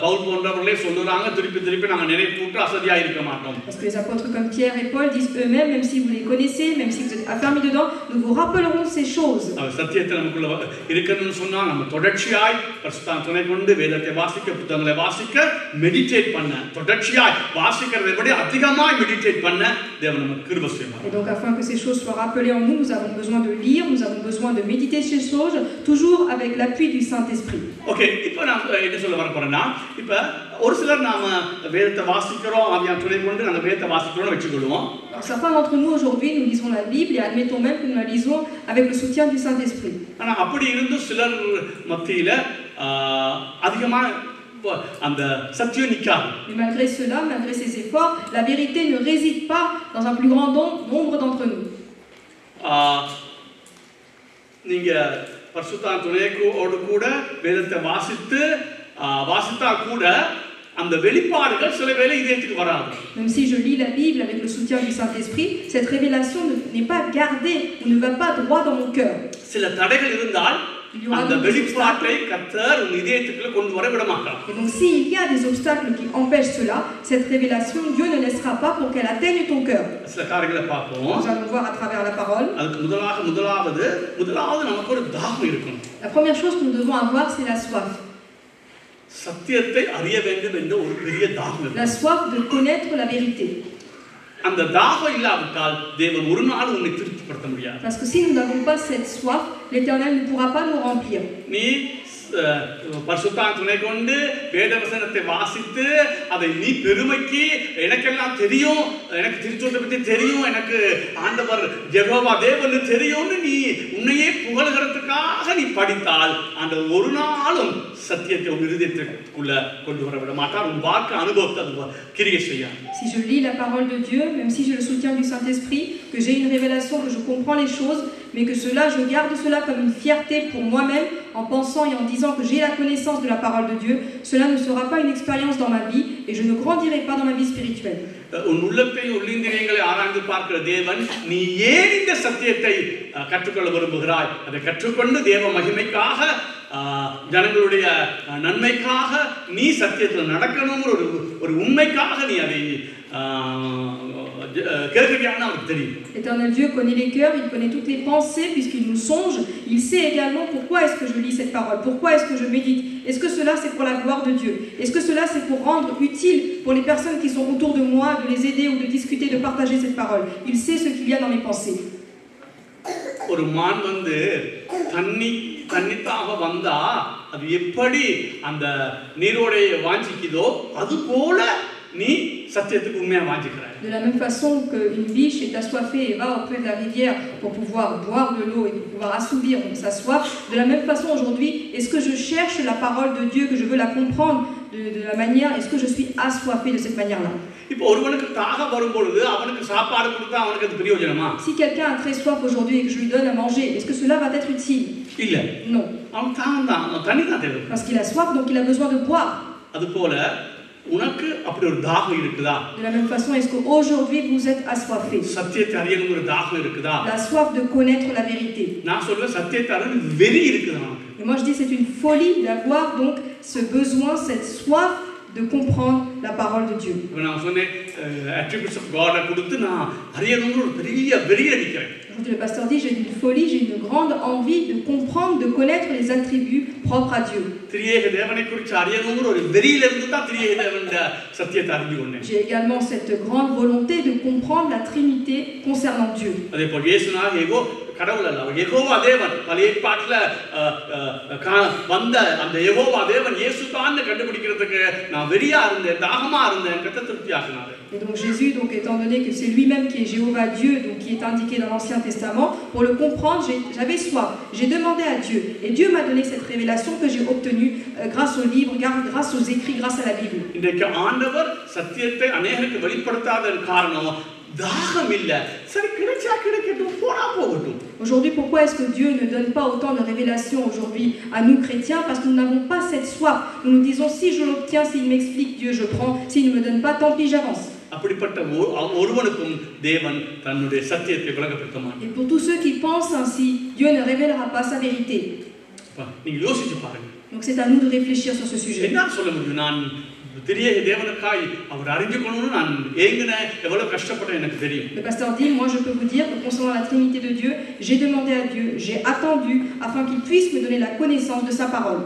பவுல் போன்றவர்களே சொல்லுறாங்க, திருப்பி நாங்கள் நினைப்பூட்டு அசதியா இருக்க மாட்டோம். Parce que les apôtres comme Pierre et Paul disent eux-mêmes, même si vous les connaissez, même si vous êtes affermis dedans, nous vous rappellerons ces choses. சத்தியத்தை நமக்குள்ள இருக்கணும்னு சொன்னா நம்ம தொடர்ச்சியாய் பரிசுத்த துணை கொண்டு வேதத்தை வாசிக்க, புத்தகங்களை வாசிக்க, மெடிடேட் பண்ண, தொடர்ச்சியாய் வாசிக்கிறதை விட அதிகமாய் மெடிடேட் பண்ண தேவன் நமக்கு கிருபை செய்வார். Et donc afin que ces choses soient rappelées en nous, nous avons besoin de lire, nous avons besoin de méditer ces choses, toujours avec l'appui du Saint-Esprit. Okay, இப்போ நான் என்ன சொல்ல வர போறேன்னா, இப்போ ஒரு சிலர் நாம வேதத்தை வாசிக்கிறோம், ஆவியான துணை கொண்டு நாங்கள் வேதத்தை வாசிக்கிறோம்னு வச்சுக்கொள்வோம். Certains d'entre nous aujourd'hui, nous lisons la Bible et admettons même que nous la lisons avec le soutien du Saint-Esprit. ஆனால் அப்படி இருந்து சிலர் மத்தியில அதிகமாக அந்த சத்தியம் நிற்காது. Mais malgré cela, malgré ces efforts, la vérité ne réside pas dans un plus grand nombre d'entre nous. நீங்க பரிசுத்த துணையோடு கூட வேதத்தை வாசித்தா கூட அந்த வெளிப்பாடுகள் சில வேளை இதயத்துக்கு வராது. Même si je lis la Bible avec le soutien du Saint-Esprit, cette révélation n'est pas gardée ou ne va pas droit dans mon cœur. சில தடைகள் இருந்தால் அந்த வெளிப்பாட்டை கர்த்தர் உன் இதயத்துக்குள்ள கொண்டு வர விட மாட்டார். Et donc s'il y a des obstacles qui empêchent cela, cette révélation Dieu ne laissera pas pour qu'elle atteigne ton cœur. சில காரியங்களை பார்ப்போம். Nous allons voir à travers la parole. அதுக்கு முதலாவது நமக்கு ஒரு தாகம் இருக்கணும். La première chose que nous devons avoir, c'est la soif. சத்தியத்தை அறிய வேண்டும் என்ற ஒரு பெரிய தாகம். La soif de connaître la vérité. அந்த தாகம் இல்லாவிட்டால் தேவன் ஒரு நாள் உன்னை திருப்திப்படுத்த முடியாது. Parce que si nous n'avons pas cette soif, l'Éternel ne pourra pas nous remplir. நீ பரிசுத்த துணை கொண்டு வேதவசனத்தை வாசித்து அதை நீ பெருமைக்கு எனக்கெல்லாம் தெரியும், எனக்கு திருச்சொல்லை பற்றி தெரியும், எனக்கு ஆண்டவர் யெகோவா தேவன் தெரியும்னு நீ உன்னையே புகழ்கிறதுக்காக நீ படித்தால் அந்த ஒரு நாளும் சத்தியத்தை உன் இருதயத்துக்குள்ள கொண்டு வர விட மாட்டார். உன் வாழ்க்கை அனுபவத்தை அது கிரியை செய்யாது. Si je lis la parole de Dieu, même si j'ai le soutien du Saint-Esprit, que j'ai une révélation, que je comprends les choses, mais que cela, je garde cela comme une fierté pour moi-même, en pensant et en disant que j'ai la connaissance de la parole de Dieu, cela ne sera pas une expérience dans ma vie et je ne grandirai pas dans ma vie spirituelle. உன் உள்ளத்தை உள்ளிந்திரியங்களை ஆராய்ந்து பார்க்கிற தேவன் நீ ஏன் இந்த சத்தியத்தை கற்றுக்கொள்ள விரும்புகிறாய், அதை கற்றுக்கொண்டு தேவ மகிமைக்காக ஜனங்களுடைய நன்மைக்காக நீ சத்தியத்தில் நடக்கணுங்கிற ஒரு உண்மைக்காக நீ அதை கேட்கறியான்னு அவருக்கு தெரியும். L'Éternel Dieu connaît les cœurs, il connaît toutes les pensées puisqu'il nous songe. Il sait également pourquoi est-ce que je lis cette parole, pourquoi est-ce que je médite. Est-ce que cela c'est pour la gloire de Dieu? Est-ce que cela c'est pour rendre utile pour les personnes qui sont autour de moi, de les aider ou de discuter, de partager cette parole? Il sait ce qu'il y a dans mes pensées. ஒரு மான் தண்ணித்தாக வந்தா அது எப்படி அந்த நீரோடைய வாஞ்சிக்குதோ அது போல நீ சத்தியத்துக்கு உண்மையா வாஞ்சிக்கிறாய். De la même façon qu'une biche est assoiffée et va auprès de la rivière pour pouvoir boire de l'eau et pour pouvoir assouvir sa soif, de la même façon aujourd'hui, est-ce que je cherche la parole de Dieu, que je veux la comprendre de la manière, est-ce que je suis assoiffé de cette manière-là? இப்போ ஒருவனுக்கு தாகம் வரும்பொழுது அவனுக்கு சாப்பாடு கொடுத்தா அவனுக்கு அது பிரயோஜனமா? Si quelqu'un a très soif aujourd'hui et que je lui donne à manger, est-ce que cela va être utile? இல்ல. Non. அவன் தாகம் தான், தண்ணி தான் தேவை. Parce qu'il a soif, donc il a besoin de boire. அதுபோல உனக்கு அப்படி ஒரு தாகம் இருக்குதா? De la même façon, est-ce qu'aujourd'hui vous êtes assoiffés? சத்தியத்தை அறியணுங்கிற தாகம் இருக்குதா? La soif de connaître la vérité. நான் சொல்றேன் சத்தியத்தை அறியணும் வெறி இருக்குது நமக்கு. Et moi je dis c'est une folie d'avoir donc ce besoin, cette soif de comprendre la parole de Dieu. நான் சொன்னேன் attributes of God கொடுத்து நான் அறியணுங்கிற ஒரு பெரிய வெறி அடிக்கிறேன். Aujourd'hui, le pasteur dit, j'ai une folie, j'ai une grande envie de comprendre, de connaître les attributs propres à Dieu. J'ai également cette grande volonté de comprendre la Trinité concernant Dieu. கடவுள் அல்ல, அவர் யெகோவா தேவன். பழைய ஏற்பாட்டில் வந்த அந்த யெகோவா தேவன் இயேசுதான் கண்டுபிடிக்கிறதுக்கு நான் வெறியா இருந்தேன், தாகமா இருந்தேன், கர்த்தர் திருப்தி ஆக்கினார். Et donc Jésus, donc étant donné que c'est lui-même qui est Jéhovah Dieu, donc qui est indiqué dans l'Ancien Testament, pour le comprendre, j'avais soif. J'ai demandé à Dieu, et Dieu m'a donné cette révélation que j'ai obtenue grâce aux livres, grâce aux écrits, grâce à la Bible. இன்றைக்கு ஆண்டவர் சத்தியத்தை அநேகருக்கு வெளிப்படுத்தாததன் காரணம் தாகம் இல்ல. சரி கிடைச்சா கிடைக்கட்டும், போனா போகட்டும். Aujourd'hui, pourquoi est-ce que Dieu ne donne pas autant de révélations aujourd'hui à nous chrétiens? Parce que nous n'avons pas cette soif. Nous nous disons, si je l'obtiens, s'il m'explique, Dieu, je prends. S'il ne me donne pas, tant pis, j'avance. Et pour tous ceux qui pensent ainsi, Dieu ne révélera pas sa vérité. Donc c'est à nous de réfléchir sur ce sujet. Le pasteur dit, moi je peux vous dire que concernant la Trinité de Dieu, j'ai demandé à Dieu, j'ai attendu afin qu'il puisse me donner la connaissance de sa parole.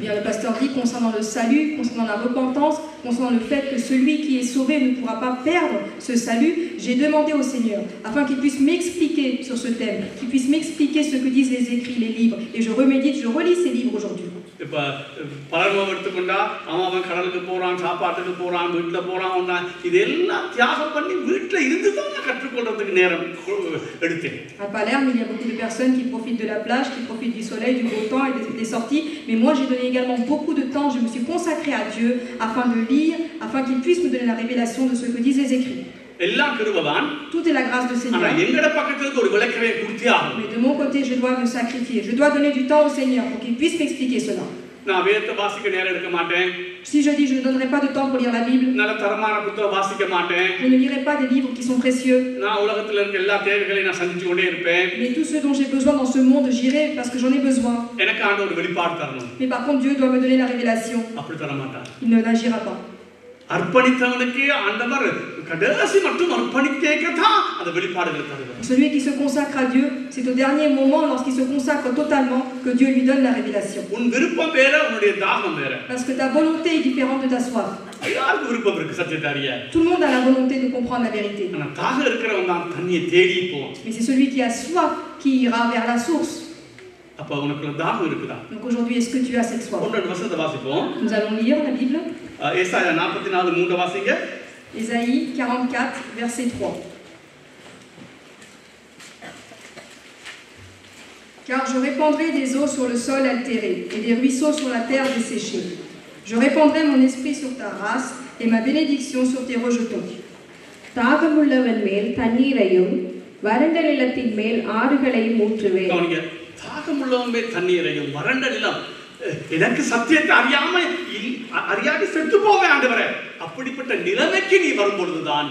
Bien, le pasteur dit concernant le salut, concernant la repentance, concernant le fait que celui qui est sauvé ne pourra pas perdre ce salut, j'ai demandé au Seigneur afin qu'il puisse m'expliquer sur ce thème, qu'il puisse m'expliquer ce que disent les écrits, les livres, et je remédite, je relis ces livres aujourd'hui. À Palerme, il y a beaucoup de personnes qui profitent de la plage, qui profitent du soleil, du beau temps et des sorties. Mais moi, j'ai donné également beaucoup de temps. Je me suis consacré à Dieu afin de lire, afin qu'il puisse me donner la révélation de ce que disent les écrits. Tout est la grâce du Seigneur. Mais de mon côté, je dois me sacrifier. Je dois donner du temps au Seigneur pour qu'il puisse m'expliquer cela. Si je dis je ne donnerai pas de temps pour lire la Bible, je ne lirai pas des livres qui sont précieux. Mais tout ce dont j'ai besoin dans ce monde, j'irai parce que j'en ai besoin. Mais par contre, Dieu doit me donner la révélation. Il ne n'agira pas. Celui qui se consacre à Dieu, c'est au dernier moment, lorsqu'il se consacre totalement, que Dieu lui donne la révélation. Parce que ta volonté est différente de ta soif. Tout le monde a la volonté de comprendre la vérité. Mais c'est celui qui a soif qui ira vers la source. Donc aujourd'hui, est-ce que tu as cette soif? Nous allons lire la Bible. Ésaïe 44, verset 3. Car je répandrai des eaux sur le sol altéré et des ruisseaux sur la terre desséchée. Je répandrai mon esprit sur ta race et ma bénédiction sur tes rejetons. தாகமுள்ளவன் மேல் தண்ணீரையும் வறண்ட நிலத்தின் மேல் ஆறுகளையும் ஊற்றுவேன். எனக்கு சத்தியத்தை அறியாம செத்து போவேன் ஆண்டவரே. அப்படிப்பட்ட நிலைமைக்கு நீ வரும்பொழுதுதான்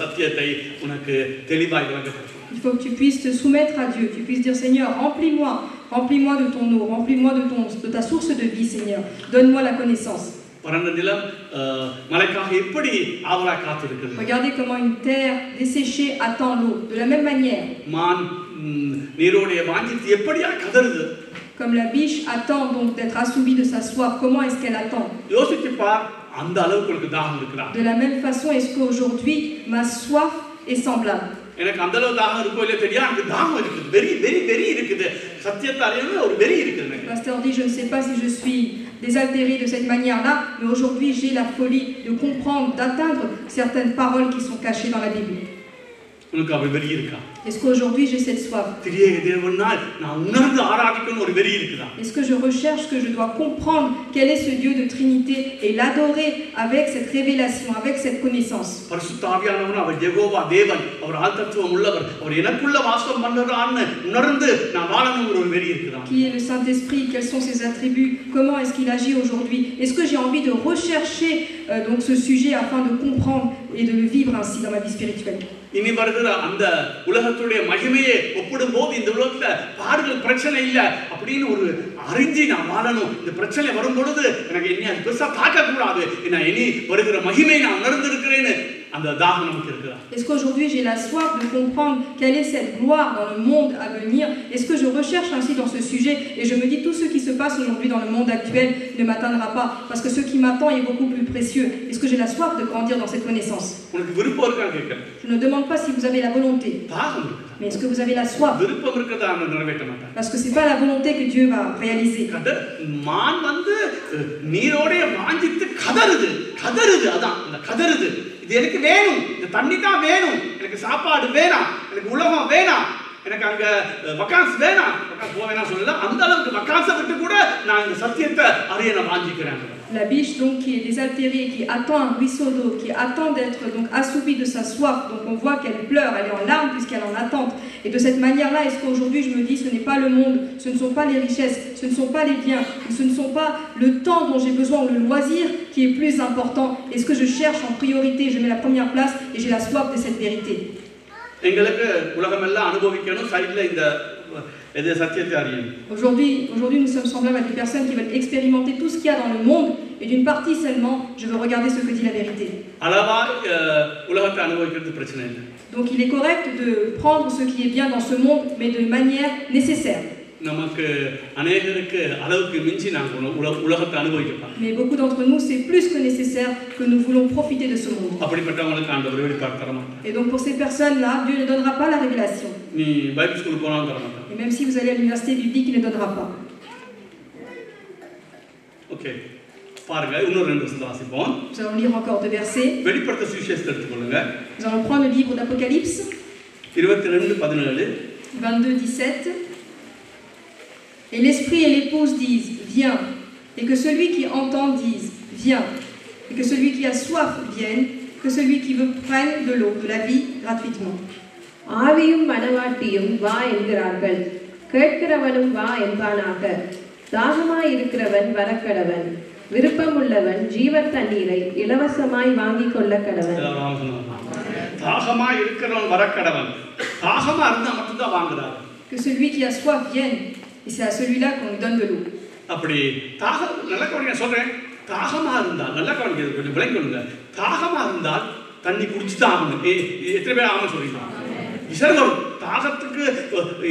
சத்தியத்தை உனக்கு தெளிவாய் விளங்கப்படுத்தும். Il faut que tu puisses te soumettre à Dieu, tu puisses dire Seigneur, remplis-moi de ton eau, remplis-moi de ta source de vie, Seigneur. Donne-moi la connaissance. Regardez comment une terre desséchée attend l'eau. De la même manière. Comme la biche attend donc d'être assouvie de sa soif, comment est-ce qu'elle attend? De la même façon, est-ce qu'aujourd'hui ma soif est semblable? Le pasteur dit, je ne sais pas si je suis désaltéré de cette manière-là, mais aujourd'hui j'ai la folie de comprendre, d'atteindre certaines paroles qui sont cachées dans la Bible. உனக்கு அவ வெறி இருக்கா? Est-ce qu'aujourd'hui j'ai cette soif? திரியேக தேவனால் நான் உணர்ந்து ஆராதிக்கணும் ஒரு வெறி இருக்குதா? Est-ce que je recherche, que je dois comprendre quel est ce Dieu de Trinité et l'adorer avec cette révélation, avec cette connaissance? பரிசுத்த ஆவியானவர் அவர் யெகோவா தேவன், அவர் ஆழ்தத்துவம் உள்ளவர், அவர் எனக்குள்ள வாசம் பண்றான்னு உணர்ந்து நான் வாழணும் ஒரு வெறி இருக்குதா? Qui est le Saint-Esprit? Quels sont ses attributs? Comment est-ce qu'il agit aujourd'hui? Est-ce que j'ai envie de rechercher donc ce sujet afin de comprendre et de le vivre ainsi dans ma vie spirituelle? இனி வருகிற அந்த உலகத்துடைய மகிமையை ஒப்பிடும்போது இந்த உலகத்துல பாடுகள் பிரச்சனை இல்லை அப்படின்னு ஒரு அறிஞ்சி நான் வாழணும். இந்த பிரச்சனை வரும் பொழுது எனக்கு இனி அது பெருசா தாக்க கூடாது, நான் இனி வருகிற மகிமை நான் உணர்ந்திருக்கிறேன்னு அந்த தாகம் நமக்கு இருக்குதா? Est-ce qu'aujourd'hui j'ai la soif de comprendre quelle est cette gloire dans le monde à venir? Est-ce que je recherche ainsi dans ce sujet et je me dis tout ce qui se passe aujourd'hui dans le monde actuel ne m'atteindra pas parce que ce qui m'attend est beaucoup plus précieux. Est-ce que j'ai la soif de grandir dans cette connaissance? உனக்கு விருப்பம் இருக்கா கேட்கிறேன். Je ne demande pas si vous avez la volonté, தாகம் இருக்குதா? mais est-ce que vous avez la soif? விருப்பம் இருக்கதா நான் நிறைவேற்ற மாட்டேன். Parce que c'est pas la volonté que Dieu va réaliser. மான் வந்து நீரோட வாஞ்சித்து கதறுது அதான் அந்த கதறுது. இது எனக்கு வேணும், இந்த தண்ணி தான் வேணும், எனக்கு சாப்பாடு வேணாம், எனக்கு உலகம் வேணாம், எனக்கு அங்க வக்கான்ஸ் வேணாம், வக்கான்ஸ் போவேனா சொல்லல, அந்த அளவுக்கு வக்கான்ஸை விட்டு கூட நான் இந்த சத்தியத்தை அறிய நான் வாஞ்சிக்கிறேன். La biche donc qui est désaltérée, qui attend un ruisseau d'eau, qui attend d'être donc assouvie de sa soif, donc on voit qu'elle pleure, elle est en larmes puisqu'elle est en attente. Et de cette manière-là, est-ce qu'aujourd'hui je me dis ce n'est pas le monde, ce ne sont pas les richesses, ce ne sont pas les biens, ce ne sont pas le temps dont j'ai besoin ou le loisir qui est plus important. Est-ce que je cherche en priorité, je mets la première place et j'ai la soif de cette vérité? எங்களுக்கு உலகமெல்லாம் அனுபவிக்கணும் சைடுல இந்த Aujourd'hui, nous sommes semblables à des personnes qui veulent expérimenter tout ce qu'il y a dans le monde, et d'une partie seulement, je veux regarder ce que dit la vérité. Donc il est correct de prendre ce qui est bien dans ce monde, mais de manière nécessaire. Mais beaucoup d'entre nous, c'est plus que nécessaire que nous voulons profiter de ce monde. Et donc pour ces personnes-là, Dieu ne donnera pas la révélation. Et même si vous allez à l'université biblique, il ne donnera pas. Ok. Nous allons lire encore deux versets. Nous allons prendre le livre d'Apocalypse 22, 17. Et l'esprit et l'épouse disent, viens, et que celui qui entend dise, viens, et que celui qui a soif vienne, que celui qui veut prenne de l'eau, de la vie, gratuitement. ஆவியும் மனவாட்டியும் வா என்கிறார்கள், கேட்கிறவனும் வா என்பானாக. தாகமாய் இருக்கிறவன் வரக்கடவன், விருப்பமுள்ளவன் ஜீவ தண்ணீரை இலவசமாய் வாங்கிக் கொள்ள கடவன். தாகமாய் இருக்கிறவன் வரக்கடவன், தாகமா இருந்தா மட்டும்தான் வாங்குறாரு. Que celui qui a soif vienne, et c'est à celui-là qu'on lui donne de l'eau. அப்படி தாகம் நல்ல கவனிங்க சொல்றேன், தாகமா இருந்தால் நல்ல கவனிங்க, கொஞ்சம் விளங்கி கொள்ளுங்க. தாகமா இருந்தால் தண்ணி குடிச்சு தான் ஆகணும். எத்தனை பேர் ஆகணும் சொல்றீங்க? விசர்கம் தாகத்துக்கு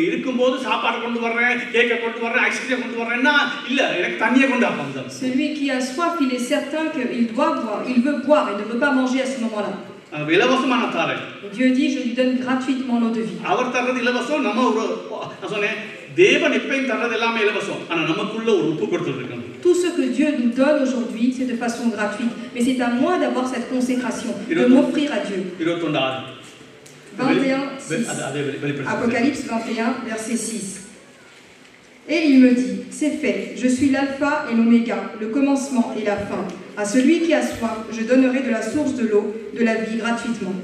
இருக்கும்போது சாப்பாடு கொண்டு வர்றேன், கேக்கை கொண்டு வர்றேன், ஐஸ்கிரீம் கொண்டு வர்றேன்னா இல்ல, எனக்கு தண்ணியை கொண்டு ஆகும். Celui qui a soif, il est certain qu'il doit boire, il veut boire, il ne veut pas manger à ce moment-là. இலவசமான தாரை. Dieu dit, je lui donne gratuitement l'eau de vie. அவர் தரது இலவசம். நம்ம நான் சொன்னேன், தேவன் எப்பயும் தரது எல்லாமே இலவசம். ஆனா நமக்குள்ள ஒரு உப்பு கொடுத்துருக்கணும். Tout ce que Dieu nous donne aujourd'hui, c'est de façon gratuite. Mais c'est à moi d'avoir cette consécration, de m'offrir à Dieu. 21, 6. Apocalypse 21, verset 6. Et il me dit, c'est fait, je suis l'alpha et l'oméga, le commencement et la fin. À celui qui a soif, je donnerai de la source de l'eau, de la vie gratuitement.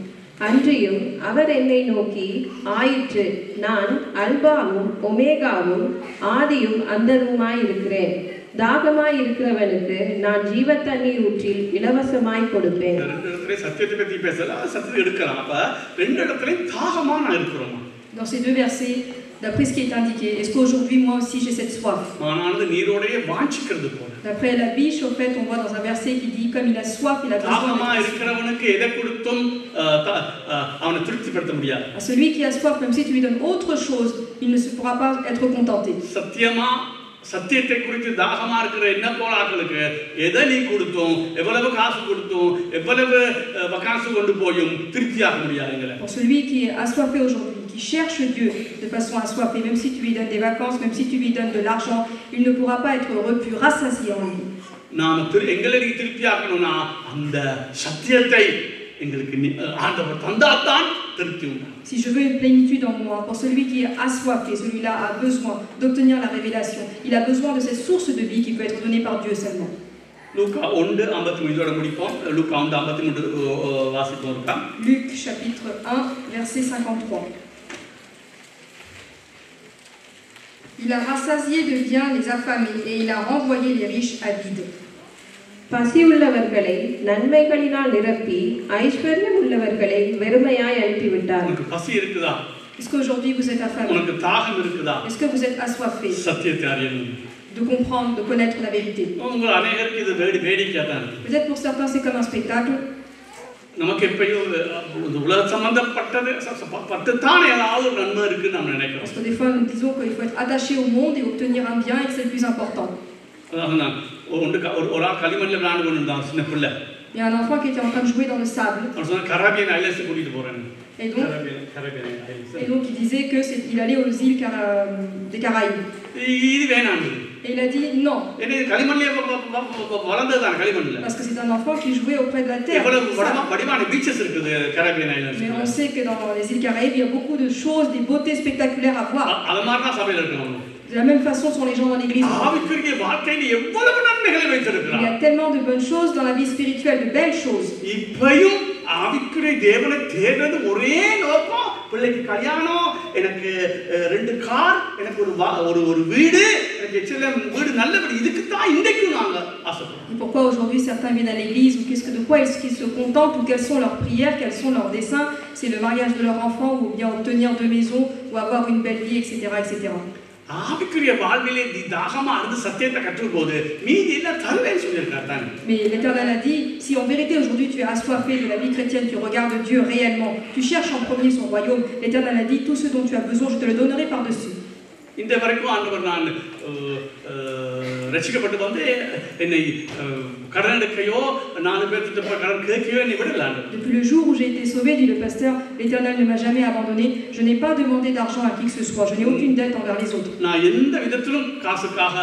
அன்றியும் அவர் என்னை நோக்கி, ஆயிற்று, நான் அல்பாவும் ஒமேகாவும் ஆதியும் அந்தமுமாய் இருக்கிறேன். தாகமாய் இருக்கிறவனுக்கு நான் ஜீவ தண்ணீர் ஊற்றில் இலவசமாய் கொடுப்பேன். சத்தியத்தை பத்தி பேசல, சத்தியத்தை எடுக்கலாம். அப்ப ரெண்டு இடத்துலயும் தாகமா நான் இருக்கிறோம். Dans ces deux versets, d'après ce qui est indiqué, est-ce qu'aujourd'hui moi aussi j'ai cette soif? D'après la biche, au fait, on voit dans un verset qui dit comme il a soif, il a besoin de... À celui qui a soif, même si tu lui donnes autre chose, il ne se pourra pas être contenté. சத்தியத்தை குறித்து தாகமா இருக்கிற என்ன போல ஆட்களுக்கு எதை நீ கொடுத்தோம், எவ்வளவு காசு கொடுத்தோம், எவ்வளவு வகாசு கொண்டு போயும் திருப்தியாக முடியாதுங்களே. Pour celui qui est assoiffé aujourd'hui, qui cherche Dieu de façon assoiffée, même si tu lui donnes des vacances, même si tu lui donnes de l'argent, il ne pourra pas être heureux puis rassasié en lui. நாம் எங்களுக்கு திருப்தியாக்கணும்னா அந்த சத்தியத்தை எங்களுக்கு ஆண்டவர் தந்தாத்தான் திருப்தி உண்டாகும். Si je veux une plénitude en moi, pour celui qui est assoiffé, celui-là a besoin d'obtenir la révélation. Il a besoin de cette source de vie qui peut être donnée par Dieu seulement. லூக்கா 1:53 இதோட முடிப்போம். லூக்கா 1:53 வாசிப்போம் இருக்கா? Luc chapitre 1, verset 53. Il a rassasié de biens les affamés et il a renvoyé les riches avides. பசியுள்ளவர்களை நன்மைகளினால் நிரப்பி ஐஸ்வர்யம் உள்ளவர்களை வெறுமையாய் அனுப்பிவிட்டார். உனக்கு பசி இருக்குதா? Est-ce qu'aujourd'hui vous êtes affamé? உனக்கு தாகம் இருக்குதா? Est-ce que vous êtes assoiffé சத்தியத்தை அறியணும். de comprendre, de connaître la vérité? உங்கள் அநேகருக்கு இது வேடிக்கையா தான் இருக்கு. Peut-être pour certains c'est comme un spectacle. நமக்கு எப்பயும் இந்த உலக சம்பந்தப்பட்டது பட்டுத்தான் ஏதாவது ஒரு நன்மை இருக்குன்னு நம்ம நினைக்கிறோம். Parce que des fois nous disons qu'il faut être attaché au monde et obtenir un bien et que c'est le plus important. அதான் ஒரு ஆள் களிமண்ணில் விளையாண்டு கொண்டு இருந்தான் சின்ன பிள்ளை. Il y a un enfant qui était en train de jouer dans le sable. அவன் சொன்னா கராபியன் ஐலண்ட்ஸ் கூட்டிட்டு போறேன். Et donc il disait que il allait aux îles des Caraïbes. இது வேணாம். Et il a dit non. என்ன களிமண்ணிலே வளர்ந்ததான் களிமண்ணில். Parce que c'est un enfant qui jouait auprès de la terre. எவ்வளவு வடிவான பீச்சஸ் இருக்குது கராபியன் islands. Mais on sait que dans les îles Caraïbes il y a beaucoup de choses, des beautés spectaculaires à voir. அது மாதிரி தான் சபையில இருக்கணும். De la même façon sont les gens dans l'église. ஆவிக்குரிய வாழ்க்கையில எவ்வளவு நன்மைகளை வைத்திருக்கிறார். Il y a tellement de bonnes choses dans la vie spirituelle, de belles choses. இப்பயும் ஆவிக்குரிய தேவனை தேடுறது ஒரே நோக்கம். பிள்ளைக்கு கல்யாணம், எனக்கு 2 கார், எனக்கு ஒரு வீடு, எனக்கு எச்சலம் வீடு நல்லபடி இதுக்கு தான் இன்றைக்கும் நாங்க ஆசைப்படுறோம். Et pourquoi aujourd'hui certains viennent à l'église ou de quoi est-ce qu'ils se contentent ou quelles sont leurs prières, quels sont leurs desseins? C'est le mariage de leur enfant ou bien obtenir 2 maisons ou avoir une belle vie, etc., etc. ஆவிக்குரிய வாழ்விலே நீ தாகமா இருந்து சத்தியத்தை கற்றுக்கோது மீதி எல்லாம் தருவேன்னு சொல்லியிருக்கார் தான். Mais l'Éternel a dit, si en vérité aujourd'hui tu es assoiffé de la vie chrétienne, tu regardes Dieu réellement, tu cherches en premier son royaume, l'Éternel a dit, tout ce dont tu as besoin, je te le donnerai par-dessus. இந்த வரைக்கும் ஆண்டவர் நான் ரட்சிக்கப்பட்டு வந்து என்னை கடன் எடுக்கையோ 4 பேர்கிட்ட கடன் கேட்கையோ என்னை விடல. Depuis le jour où j'ai été sauvé, dit le pasteur, l'Éternel ne m'a jamais abandonné. Je n'ai pas demandé d'argent à qui que ce soit. Je n'ai aucune dette envers les autres. நான் எந்த விதத்திலும் காசுக்காக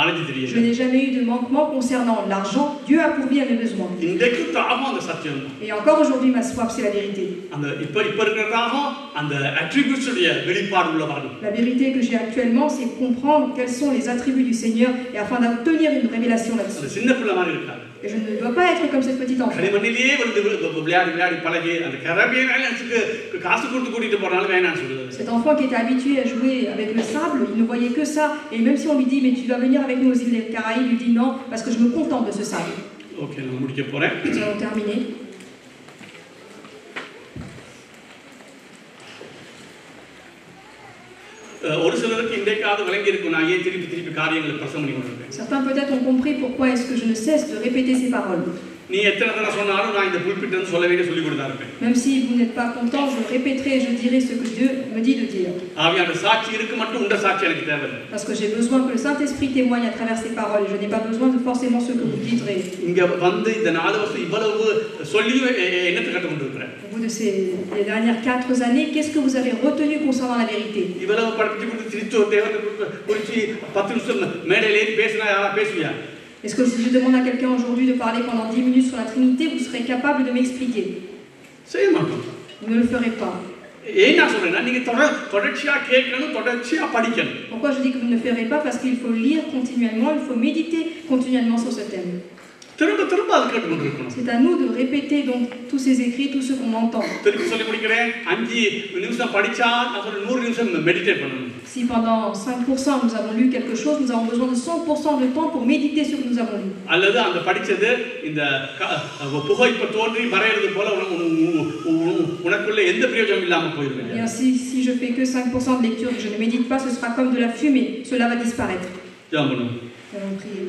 அலைஞ்சு தெரியல. Je n'ai jamais eu de manquement concernant l'argent. Dieu a pourvu à mes besoins. இன்றைக்கு தாகம் அந்த சத்தியம் தான். Et encore aujourd'hui ma soif c'est la vérité. அந்த இப்ப இருக்கிற தாகம் அந்த அட்ரிபியூட்ஸ் உடைய வெளிப்பாடு உள்ள வரணும். La vérité que j'ai actuellement c'est comprendre quels sont les attributs du Seigneur et afin d'obtenir une révélation là-dessus. அந்த சின்ன பிள்ளை மாதிரி இருக்காது. Et je ne dois pas être comme cette petite enfant. களிமண்ணிலேயே வந்து விளையாடி பழகி அந்த கராபியன் ஐலண்ட்ஸ்க்கு காசு கொடுத்து கூட்டிட்டு போறனால வேணாம்னு சொல்லுது. Cet enfant qui était habitué à jouer avec le sable, il ne voyait que ça. Et même si on lui dit, mais tu vas venir avec nous aux îles des Caraïbes, il lui dit non, parce que je me contente de ce sable. Ok, நான் முடிக்க போறேன். Nous allons terminer. ஒரு சிலருக்கு இன்றைக்காவது விளங்கி இருக்கும் நான் ஏன் திருப்பி காரியங்களை பிரசங்கம் பண்ணி கொண்டிருக்கேன். Certains peut-être ont compris pourquoi est-ce que je ne cesse de répéter ces paroles. நீ எத்தனை தடவை சொன்னாலும் நான் இந்த புல்பிட் வந்து சொல்ல வேண்டிய சொல்லி கொடுத்தா இருப்பேன். Même si vous n'êtes pas content, je répéterai et je dirai ce que Dieu me dit de dire. ஆவியான சாட்சி இருக்கு மட்டும் உண்ட சாட்சி எனக்கு தேவையில்லை. Parce que j'ai besoin que le Saint-Esprit témoigne à travers ces paroles. Je n'ai pas besoin de forcément ce que vous direz. இங்க வந்து இந்த 4 வருஷம் இவ்வளவு சொல்லி என்னத்தை கற்றுக் கொண்டிருக்கிறேன். Au bout de ces dernières 4 années, qu'est-ce que vous avez retenu concernant la vérité? இவ்வளவு படிச்சு கொடுத்து திருச்சோ தேவனை குறித்து 10 நிமிஷம் மேடையிலே பேசினா யாரா பேசுவியா? Est-ce que si je demande à quelqu'un aujourd'hui de parler pendant 10 minutes sur la Trinité, vous serez capable de m'expliquer? செய்ய மாட்டோம். Vous ne le ferez pas. ஏன் நான் சொல்றேன்னா நீங்க தொடர்ச்சியா கேட்கணும், தொடர்ச்சியா படிக்கணும். Pourquoi je dis que vous ne le ferez pas? Parce qu'il faut lire continuellement, il faut méditer continuellement sur ce thème. திரும்ப அது கேட்டு கொண்டிருக்கணும். C'est à nous de répéter donc tous ces écrits, tout ce qu'on entend. திருப்பி சொல்லி முடிக்கிறேன். 5 நிமிஷம் படிச்சா அப்புறம் 100 நிமிஷம் மெடிடேட் பண்ணணும். Si pendant 5% nous avons lu quelque chose, nous avons besoin de 100% de temps pour méditer sur ce que nous avons lu. அல்லது அந்த படிச்சது இந்த புகை இப்ப தோன்றி மறையிறது போல உனக்குள்ள எந்த பிரயோஜனம் இல்லாம போயிடும். Et ainsi, si je fais que 5% de lecture, que je ne médite pas, ce sera comme de la fumée. Cela va disparaître. ஜெபம் பண்ணுவோம். Nous allons prier.